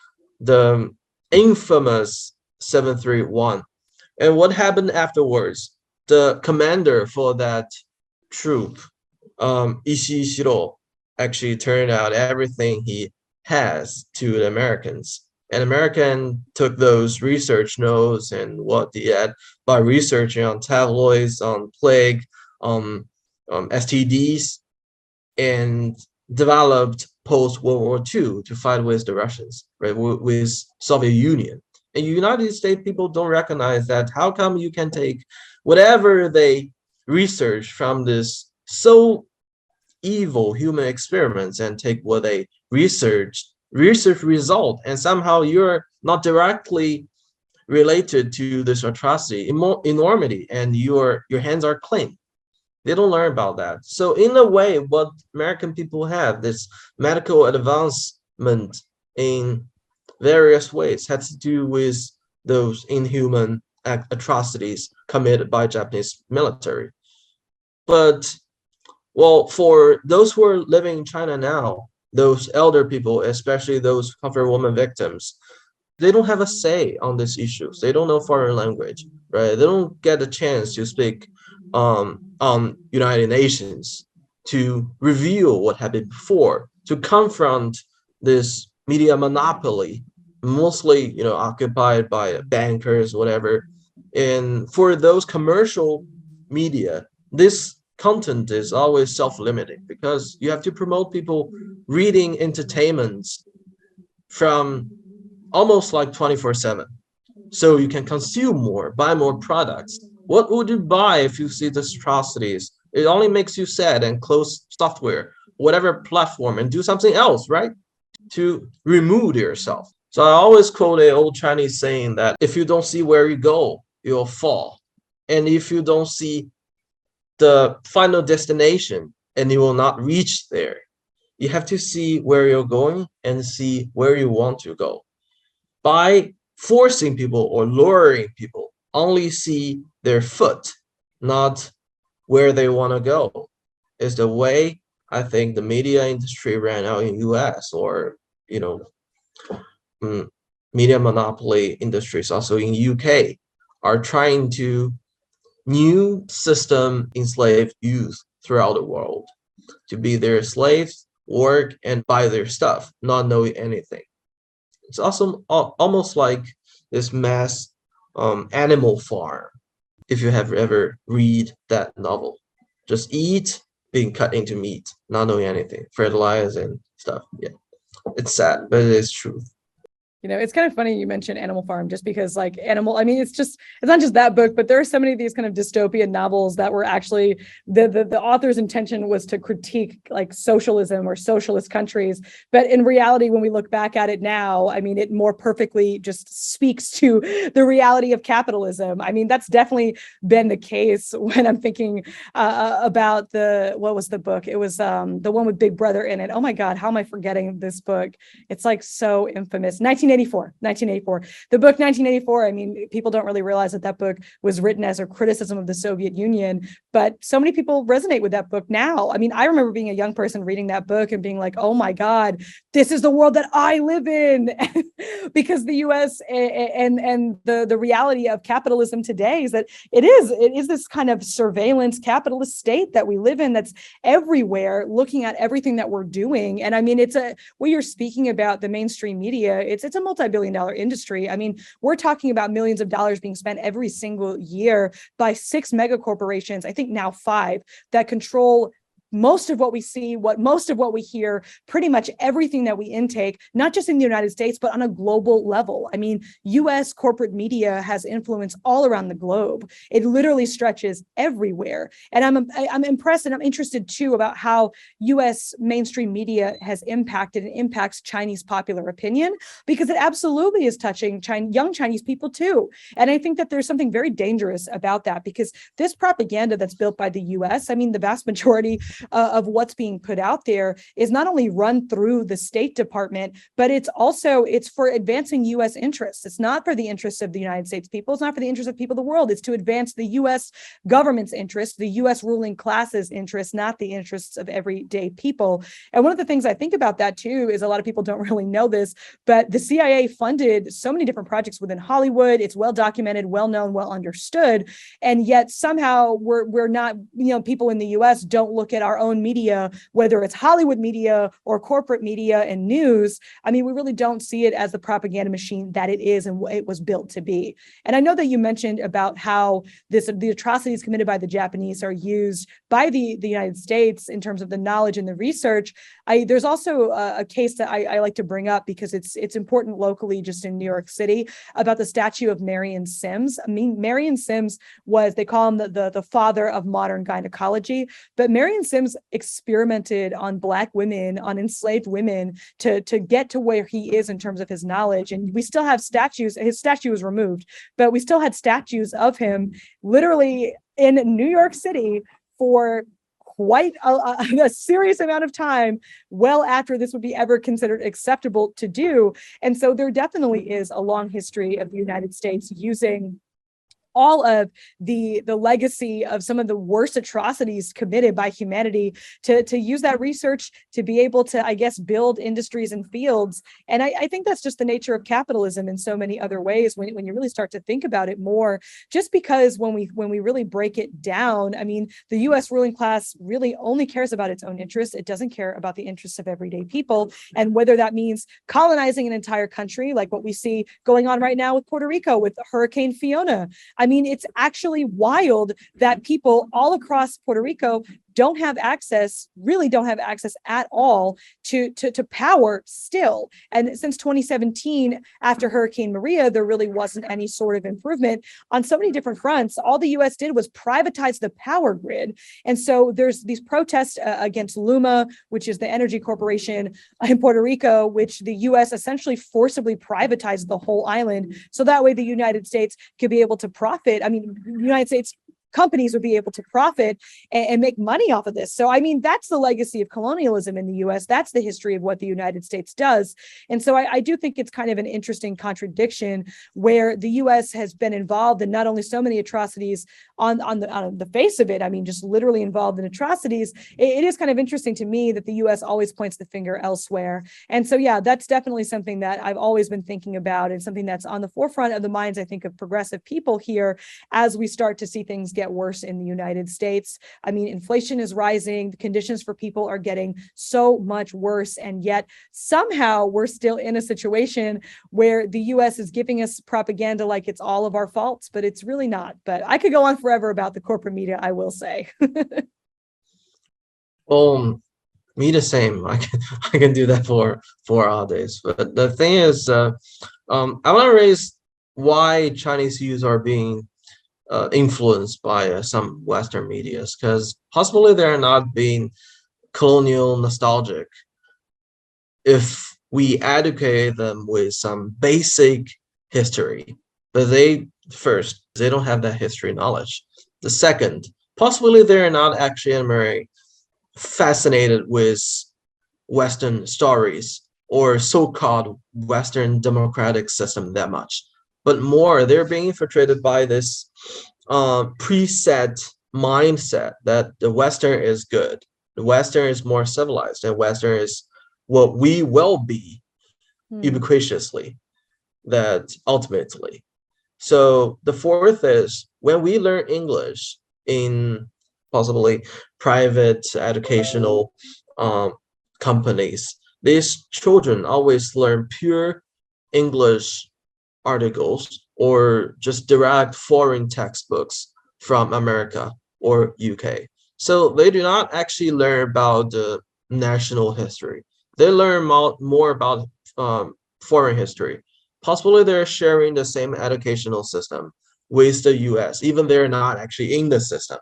the infamous 731. And what happened afterwards? The commander for that troop, Ishishiro, actually turned out everything he has to the Americans. And American took those research notes and what he had by researching on tabloids, on plague, on STDs, and developed post-World War II to fight with the Russians, right, with Soviet Union. And United States people don't recognize that. How come you can take whatever they research from this so evil human experiments and take what they research result, and somehow you're not directly related to this atrocity, enormity, and your hands are clean? They don't learn about that. So in a way, what American people have, this medical advancement in various ways, has to do with those inhuman atrocities committed by Japanese military. But well, for those who are living in China now, those elder people, especially those comfort woman victims, they don't have a say on these issues. They don't know foreign language, right? They don't get a chance to speak on United Nations, to reveal what happened before, to confront this media monopoly, mostly occupied by bankers, whatever. And for those commercial media, this content is always self-limiting because you have to promote people reading entertainments from almost like 24/7, so you can consume more, buy more products. What would you buy if you see these atrocities? It only makes you sad and close software, whatever platform, and do something else, right? To remove yourself. So I always quote an old Chinese saying that if you don't see where you go, you'll fall. And if you don't see the final destination, and you will not reach there, you have to see where you're going and see where you want to go. By forcing people or luring people, only see their foot, not where they want to go, is the way I think the media industry right now in US, or media monopoly industries also in UK, are trying to new system enslave youth throughout the world to be their slaves, work, and buy their stuff, not knowing anything. It's also almost like this mass Animal Farm. If you have ever read that novel, just eat being cut into meat, not knowing anything, fertilized and stuff. Yeah, it's sad, but it is truth. It's kind of funny you mentioned Animal Farm, just because like it's not just that book, but there are so many of these kind of dystopian novels that were actually the author's intention was to critique like socialism or socialist countries. But in reality, when we look back at it now, it more perfectly just speaks to the reality of capitalism. That's definitely been the case when I'm thinking about what was the book? It was the one with Big Brother in it. Oh my God, how am I forgetting this book? It's like so infamous. 1984. The book 1984, people don't really realize that book was written as a criticism of the Soviet Union, but so many people resonate with that book now. I remember being a young person reading that book and being like, oh my God, this is the world that I live in. Because the US and the reality of capitalism today is that it is this kind of surveillance capitalist state that we live in that's everywhere, looking at everything that we're doing. And it's what you're speaking about, the mainstream media, it's a multi-billion-dollar industry. We're talking about millions of dollars being spent every single year by 6 mega corporations, I think now 5, that control most of what we see, most of what we hear, pretty much everything that we intake, not just in the United States, but on a global level. US corporate media has influence all around the globe. It literally stretches everywhere. And I'm impressed, and I'm interested too about how US mainstream media has impacted and impacts Chinese popular opinion, because it absolutely is touching young Chinese people too. And I think that there's something very dangerous about that, because this propaganda that's built by the US, the vast majority of what's being put out there is not only run through the State Department, but it's for advancing US interests. It's not for the interests of the United States people. It's not for the interests of people of the world. It's to advance the US government's interests, the US ruling class's interests, not the interests of everyday people. And one of the things I think about that too is a lot of people don't really know this, but the CIA funded so many different projects within Hollywood. It's well documented, well known, well understood. And yet somehow we're not, people in the US don't look at our own media, whether it's Hollywood media or corporate media and news. We really don't see it as the propaganda machine that it is and what it was built to be. And I know that you mentioned about how the atrocities committed by the Japanese are used by the United States in terms of the knowledge and the research. There's also a case that I like to bring up because it's important locally, just in New York City, about the statue of Marion Sims. Marion Sims they call him the father of modern gynecology, but Marion Sims experimented on Black women, on enslaved women, to get to where he is in terms of his knowledge. And we still have statues. His statue was removed, but we still had statues of him literally in New York City for quite a serious amount of time, well after this would be ever considered acceptable to do. And so there definitely is a long history of the United States using all of the legacy of some of the worst atrocities committed by humanity to use that research to be able to, I guess, build industries and fields. And I think that's just the nature of capitalism in so many other ways when you really start to think about it more, just because when we really break it down, the US ruling class really only cares about its own interests. It doesn't care about the interests of everyday people. And whether that means colonizing an entire country, like what we see going on right now with Puerto Rico with Hurricane Fiona. It's actually wild that people all across Puerto Rico really don't have access at all to power still. And since 2017, after Hurricane Maria, there really wasn't any sort of improvement on so many different fronts. All the US did was privatize the power grid. And so there's these protests against Luma, which is the energy corporation in Puerto Rico, which the US essentially forcibly privatized the whole island. So that way the United States could be able to profit. The United States companies would be able to profit and make money off of this. So, that's the legacy of colonialism in the US. That's the history of what the United States does. And so I do think it's kind of an interesting contradiction where the US has been involved in not only so many atrocities on the face of it, just literally involved in atrocities. It is kind of interesting to me that the US always points the finger elsewhere. And so, yeah, that's definitely something that I've always been thinking about, and something that's on the forefront of the minds, I think, of progressive people here as we start to see things get worse in the United States. Inflation is rising. The conditions for people are getting so much worse. And yet somehow we're still in a situation where the US is giving us propaganda like it's all of our faults, but it's really not. But I could go on forever about the corporate media, I will say. Well, Me the same. I can do that for 4 days. But the thing is, I want to raise why Chinese youth are being influenced by some Western medias, because possibly they're not being colonial nostalgic. If we educate them with some basic history, but they don't have that history knowledge. The second, possibly they're not actually very fascinated with Western stories or so-called Western democratic system that much, but more they're being infiltrated by this preset mindset that the Western is good, the Western is more civilized, and Western is what we will be ubiquitously, that ultimately. So the fourth is when we learn English in possibly private educational um, companies, these children always learn pure English articles or just direct foreign textbooks from America or UK. So they do not actually learn about the national history. They learn more about foreign history. Possibly they're sharing the same educational system with the US, even they're not actually in the system.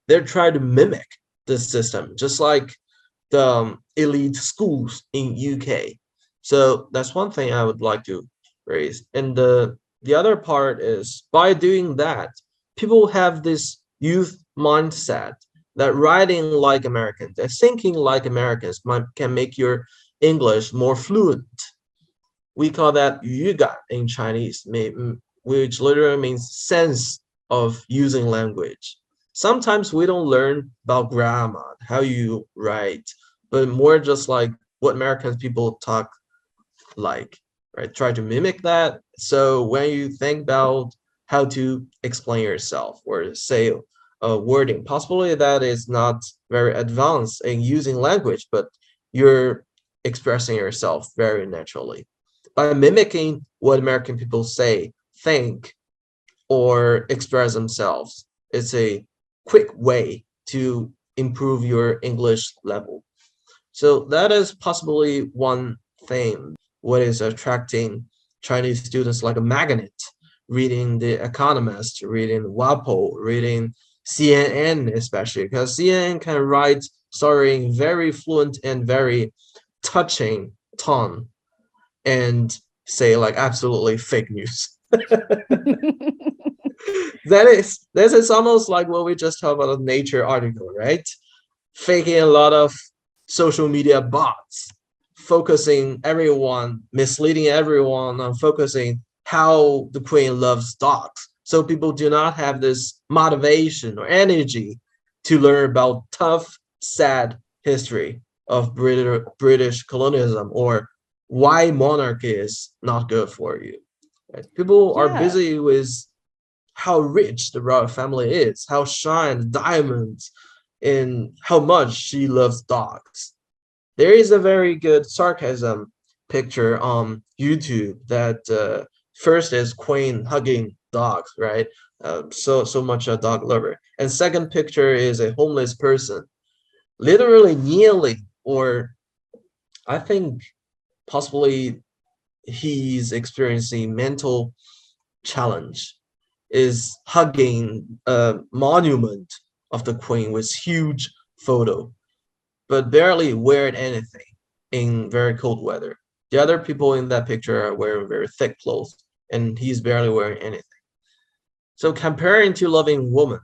They're trying to mimic the system, just like the elite schools in UK. So that's one thing I would like to raise. And the other part is by doing that, people have this youth mindset that writing like Americans and thinking like Americans can make your English more fluent. We call that 语感 in Chinese, which literally means sense of using language. Sometimes we don't learn about grammar, how you write, but more just like what American people talk like, right? Try to mimic that. So when you think about how to explain yourself or say wording, possibly that is not very advanced in using language, but you're expressing yourself very naturally by mimicking what American people say, think, or express themselves. It's a quick way to improve your English level. So that is possibly one thing. What is attracting Chinese students like a magnet, reading The Economist, reading WAPO, reading CNN, especially because CNN can write story in very fluent and very touching tone and say like absolutely fake news. This is almost like what we just talked about a Nature article, right? Faking a lot of social media bots, focusing everyone, misleading everyone on focusing how the Queen loves dogs. So people do not have this motivation or energy to learn about tough, sad history of British colonialism or why monarchy is not good for you. Right? People are Yeah. busy with how rich the royal family is, how shine diamonds, and how much she loves dogs. There is a very good sarcasm picture on YouTube that first is Queen hugging dogs, right? So much a dog lover. And second picture is a homeless person, literally kneeling, or I think possibly he's experiencing mental challenge, is hugging a monument of the Queen with huge photo, but barely wearing anything in very cold weather. The other people in that picture are wearing very thick clothes, and he's barely wearing anything. So comparing to Loving Woman,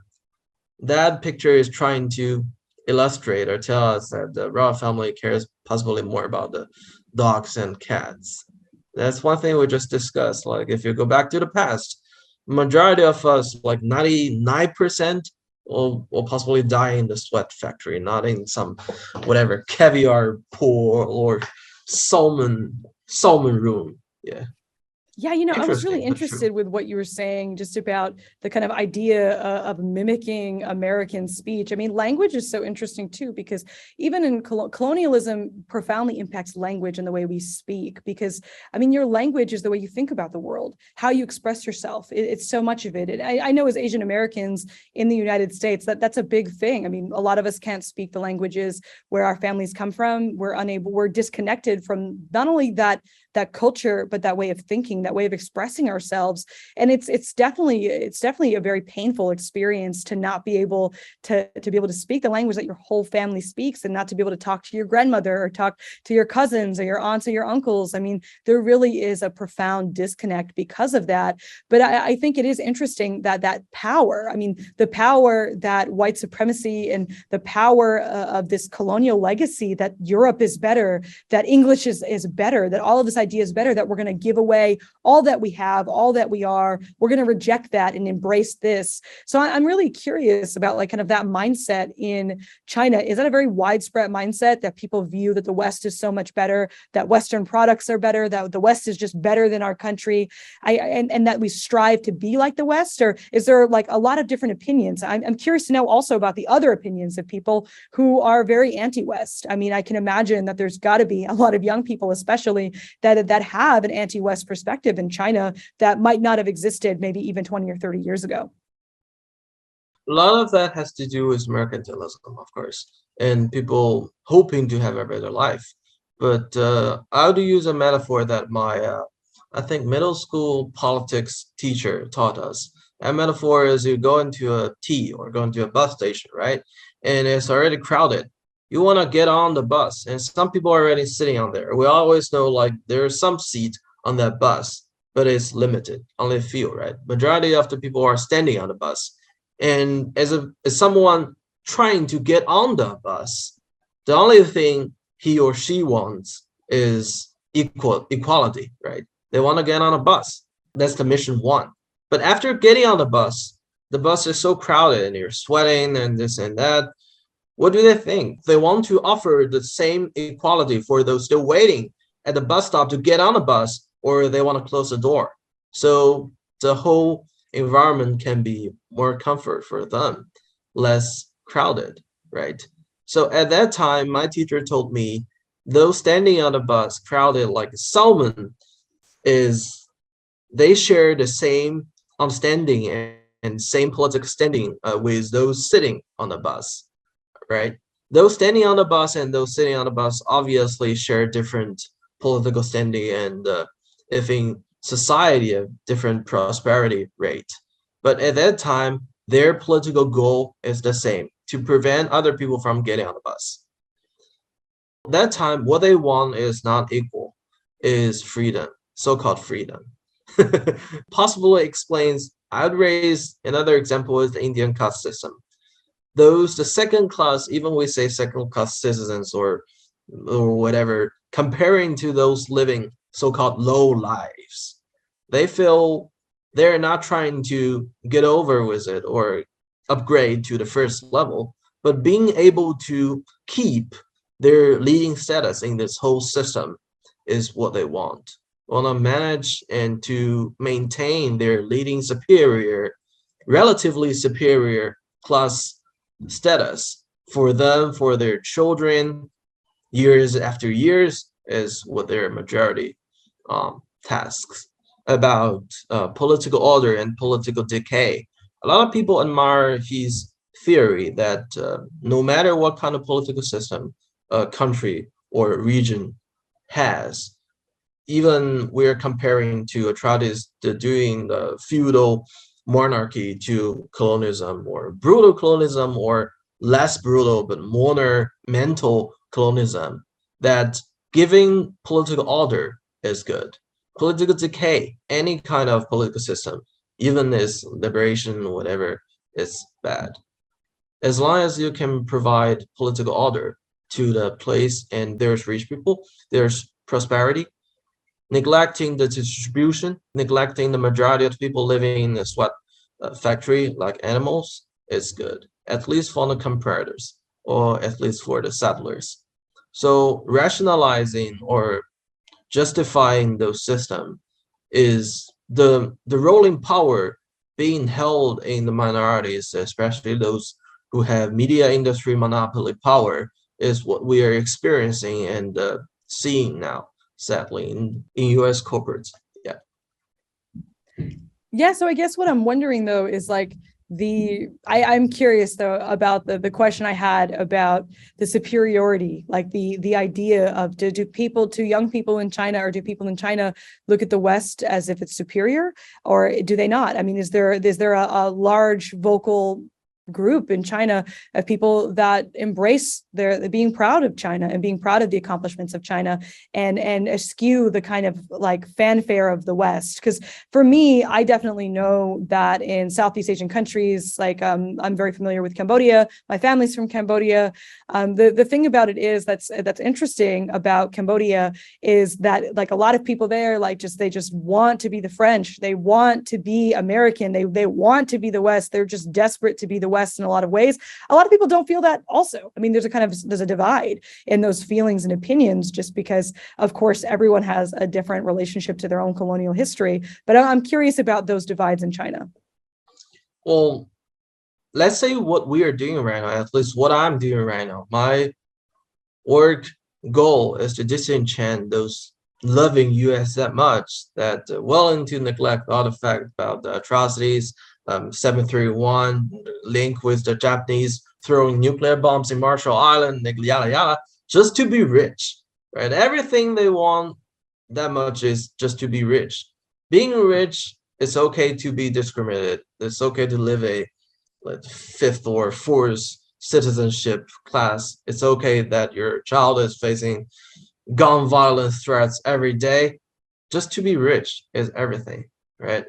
that picture is trying to illustrate or tell us that the royal family cares possibly more about the dogs and cats. That's one thing we just discussed. Like if you go back to the past, majority of us, like 99%, will possibly die in the sweat factory, not in some whatever caviar pool or salmon room. Yeah. Yeah, I was really Interesting, but true. interested with what you were saying just about the kind of idea of mimicking American speech. I mean, language is so interesting too, because even in colonialism profoundly impacts language and the way we speak, because I mean, your language is the way you think about the world, how you express yourself. It's so much of it. And I know as Asian Americans in the United States, that's a big thing. I mean, a lot of us can't speak the languages where our families come from. We're disconnected from not only that culture, but that way of thinking, that way of expressing ourselves. And it's definitely a very painful experience to not be able to be able to speak the language that your whole family speaks, and not to be able to talk to your grandmother or talk to your cousins or your aunts or your uncles. I mean, there really is a profound disconnect because of that. But I think it is interesting that power, I mean, the power that white supremacy and the power of this colonial legacy, that Europe is better, that English is better, that all of this idea is better, that we're going to give away all that we have, all that we are. We're going to reject that and embrace this. So I'm really curious about like kind of that mindset in China. Is that a very widespread mindset that people view that the West is so much better, that Western products are better, that the West is just better than our country, and that we strive to be like the West? Or is there like a lot of different opinions? I'm curious to know also about the other opinions of people who are very anti-West. I mean, I can imagine that there's got to be a lot of young people, especially that have an anti-West perspective in China that might not have existed maybe even 20 or 30 years ago. A lot of that has to do with mercantilism, of course, and people hoping to have a better life. But I'll use a metaphor that my, I think, middle school politics teacher taught us. That metaphor is you go into a T or go into a bus station, right? And it's already crowded. You want to get on the bus, and some people are already sitting on there. We always know like there's some seat on that bus, but it's limited, only a few, right? Majority of the people are standing on the bus. And as someone trying to get on the bus, the only thing he or she wants is equality, right? They want to get on a bus. That's the mission one. But after getting on the bus is so crowded and you're sweating and this and that. What do they think? They want to offer the same equality for those still waiting at the bus stop to get on the bus, or they want to close the door. So the whole environment can be more comfort for them, less crowded, right? So at that time, my teacher told me, those standing on the bus crowded like salmon, they share the same understanding and same political standing with those sitting on the bus. Right? Those standing on the bus and those sitting on the bus obviously share different political standing and if in society a different prosperity rate. But at that time, their political goal is the same, to prevent other people from getting on the bus. At that time, what they want is not equal, is freedom, so-called freedom. Possibly explains, I'd raise another example is the Indian caste system. The second class, even we say second class citizens or whatever, comparing to those living so-called low lives, they feel they're not trying to get over with it or upgrade to the first level, but being able to keep their leading status in this whole system is what they want. Want to manage and to maintain their leading relatively superior class status for them, for their children, years after years, is what their majority tasks about political order and political decay. A lot of people admire his theory that no matter what kind of political system a country or region has, even we're comparing to atrocities, doing the feudal monarchy to colonialism or brutal colonialism or less brutal but more mental colonialism, that giving political order is good. Political decay, any kind of political system, even this liberation or whatever, is bad. As long as you can provide political order to the place and there's rich people, there's prosperity, neglecting the distribution, neglecting the majority of people living in a sweat factory like animals is good, at least for the comparators or at least for the settlers. So rationalizing or justifying those systems is the ruling power being held in the minorities, especially those who have media industry monopoly power, is what we are experiencing and seeing now, sadly, in U.S. corporates. Yeah. Yeah, so I guess what I'm wondering though is like I'm curious though about the question I had about the superiority, like the idea of do young people in China, or do people in China look at the West as if it's superior, or do they not? I mean, is there a large vocal group in China of people that embrace their being proud of China and being proud of the accomplishments of China, and eschew the kind of like fanfare of the West? Because for me, I definitely know that in Southeast Asian countries, like I'm very familiar with Cambodia. My family's from Cambodia. The thing about it is that's interesting about Cambodia is that like a lot of people there they just want to be the French. They want to be American. They want to be the West. They're just desperate to be the West in a lot of ways. A lot of people don't feel that also. I mean, there's a divide in those feelings and opinions, just because, of course, everyone has a different relationship to their own colonial history. But I'm curious about those divides in China. Well, let's say what we are doing right now, at least what I'm doing right now. My work goal is to disenchant those loving US that much that willing to neglect all the fact about the atrocities, 731 link with the Japanese throwing nuclear bombs in Marshall Island, yada yada, just to be rich, right? Everything they want that much is just to be rich. Being rich, it's okay to be discriminated. It's okay to live a like fifth or fourth citizenship class. It's okay that your child is facing gun violence threats every day. Just to be rich is everything, right?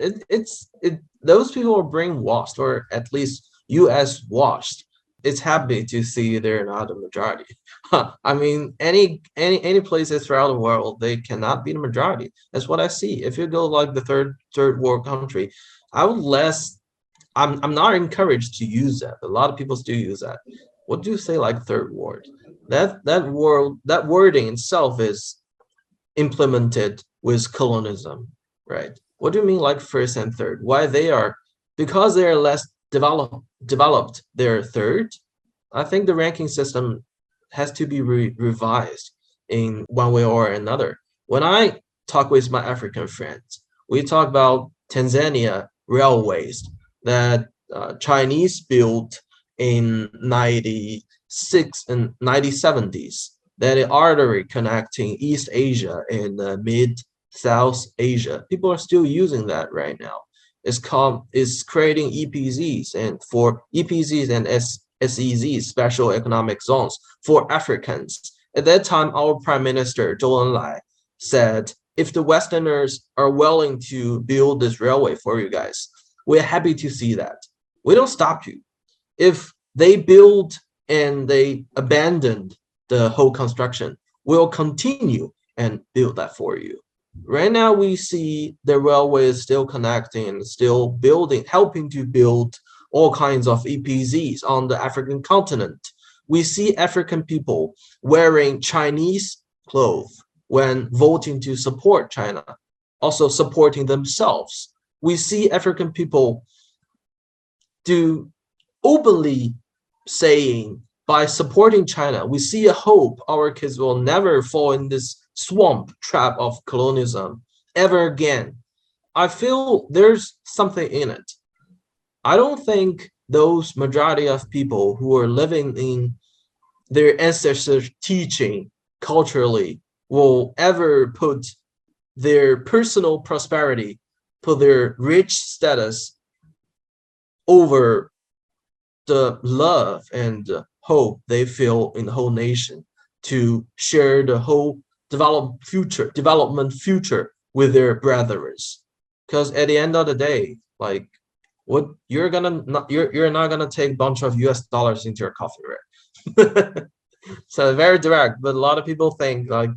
Those people are brainwashed, or at least US washed. It's happy to see they're not the majority. I mean, any places throughout the world, they cannot be the majority. That's what I see. If you go like the third world country, I would less. I'm not encouraged to use that. A lot of people still use that. What do you say like third world? That wording itself is implemented with colonialism, right? What do you mean like first and third? Why they are? Because they are less developed. They're third. I think the ranking system has to be revised in one way or another. When I talk with my African friends, we talk about Tanzania railways that Chinese built in 96 and 1970s, that an artery connecting East Asia and mid South Asia. People are still using that right now. It's creating EPZs and for EPZs and SEZs, special economic zones for Africans. At that time, our Prime Minister Zhou Enlai said, if the Westerners are willing to build this railway for you guys, we're happy to see that. We don't stop you. If they build and they abandoned the whole construction, we'll continue and build that for you. Right now, we see the railway is still connecting, still building, helping to build all kinds of EPZs on the African continent. We see African people wearing Chinese clothes when voting to support China, also supporting themselves. We see African people do openly saying, by supporting China, we see a hope our kids will never fall in this swamp trap of colonialism ever again. I feel there's something in it. I don't think those majority of people who are living in their ancestors' teaching culturally will ever put their personal prosperity, put their rich status over the love and hope they feel in the whole nation to share the whole development future with their brothers. Because at the end of the day, like what you're not gonna take a bunch of US dollars into your coffee, right? So very direct, but a lot of people think like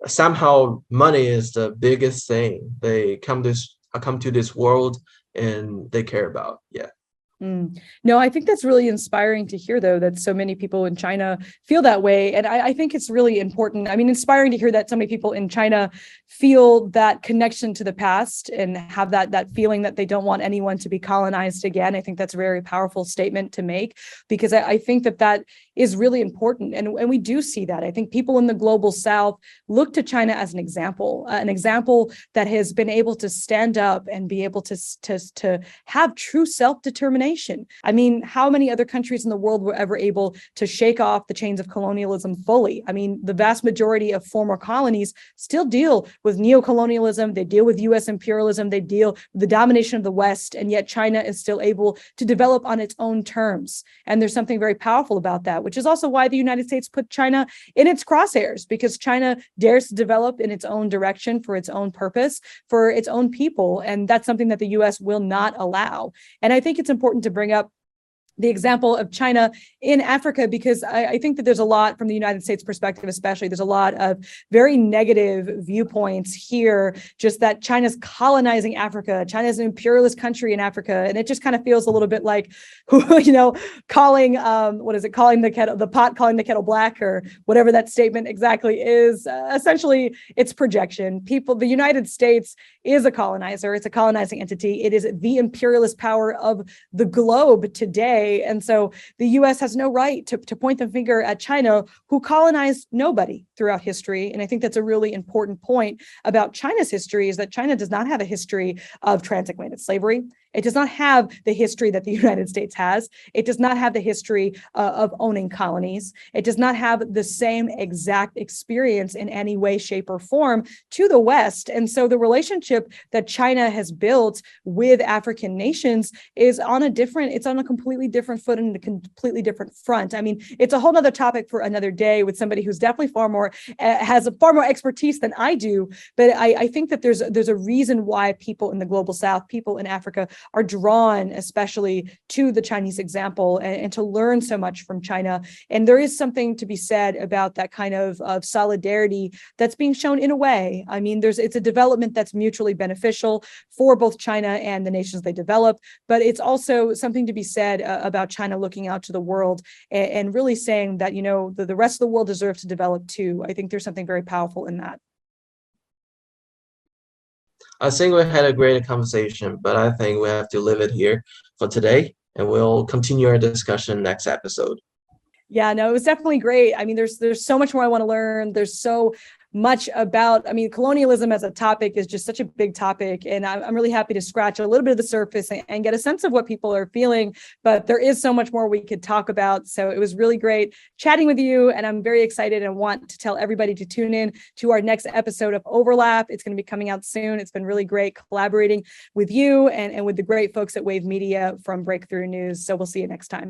somehow money is the biggest thing they come to this world and they care about. Yeah. No, I think that's really inspiring to hear, though, that so many people in China feel that way. And I think it's really important. I mean, inspiring to hear that so many people in China feel that connection to the past and have that feeling that they don't want anyone to be colonized again. I think that's a very powerful statement to make, because I think that is really important. And we do see that. I think people in the global South look to China as an example that has been able to stand up and be able to have true self-determination. I mean, how many other countries in the world were ever able to shake off the chains of colonialism fully? I mean, the vast majority of former colonies still deal with neocolonialism. They deal with US imperialism. They deal with the domination of the West. And yet China is still able to develop on its own terms. And there's something very powerful about that, which is also why the United States put China in its crosshairs, because China dares to develop in its own direction for its own purpose, for its own people. And that's something that the US will not allow. And I think it's important to bring up the example of China in Africa, because I think that there's a lot from the United States perspective, especially, there's a lot of very negative viewpoints here, just that China's colonizing Africa. China's an imperialist country in Africa. And it just kind of feels a little bit like, calling, calling the pot, calling the kettle black, or whatever that statement exactly is. Essentially, it's projection. The United States is a colonizer. It's a colonizing entity. It is the imperialist power of the globe today. And so the US has no right to point the finger at China, who colonized nobody throughout history. And I think that's a really important point about China's history, is that China does not have a history of transatlantic slavery. It does not have the history that the United States has. It does not have the history of owning colonies. It does not have the same exact experience in any way, shape, or form to the West. And so the relationship that China has built with African nations is on a completely different foot and a completely different front. I mean, it's a whole nother topic for another day with somebody who's definitely has far more expertise than I do. But I think that there's a reason why people in the global South, people in Africa, are drawn especially to the Chinese example and to learn so much from China. And there is something to be said about that kind of solidarity that's being shown in a way. I mean, it's a development that's mutually beneficial for both China and the nations they develop, but it's also something to be said about China looking out to the world and really saying that, the rest of the world deserves to develop too. I think there's something very powerful in that. I think we had a great conversation, but I think we have to leave it here for today, and we'll continue our discussion next episode. Yeah, no, it was definitely great. I mean, there's so much more I want to learn. There's so much about, colonialism as a topic is just such a big topic. And I'm really happy to scratch a little bit of the surface and get a sense of what people are feeling. But there is so much more we could talk about. So it was really great chatting with you. And I'm very excited and want to tell everybody to tune in to our next episode of Overlap. It's going to be coming out soon. It's been really great collaborating with you and with the great folks at Wave Media from Breakthrough News. So we'll see you next time.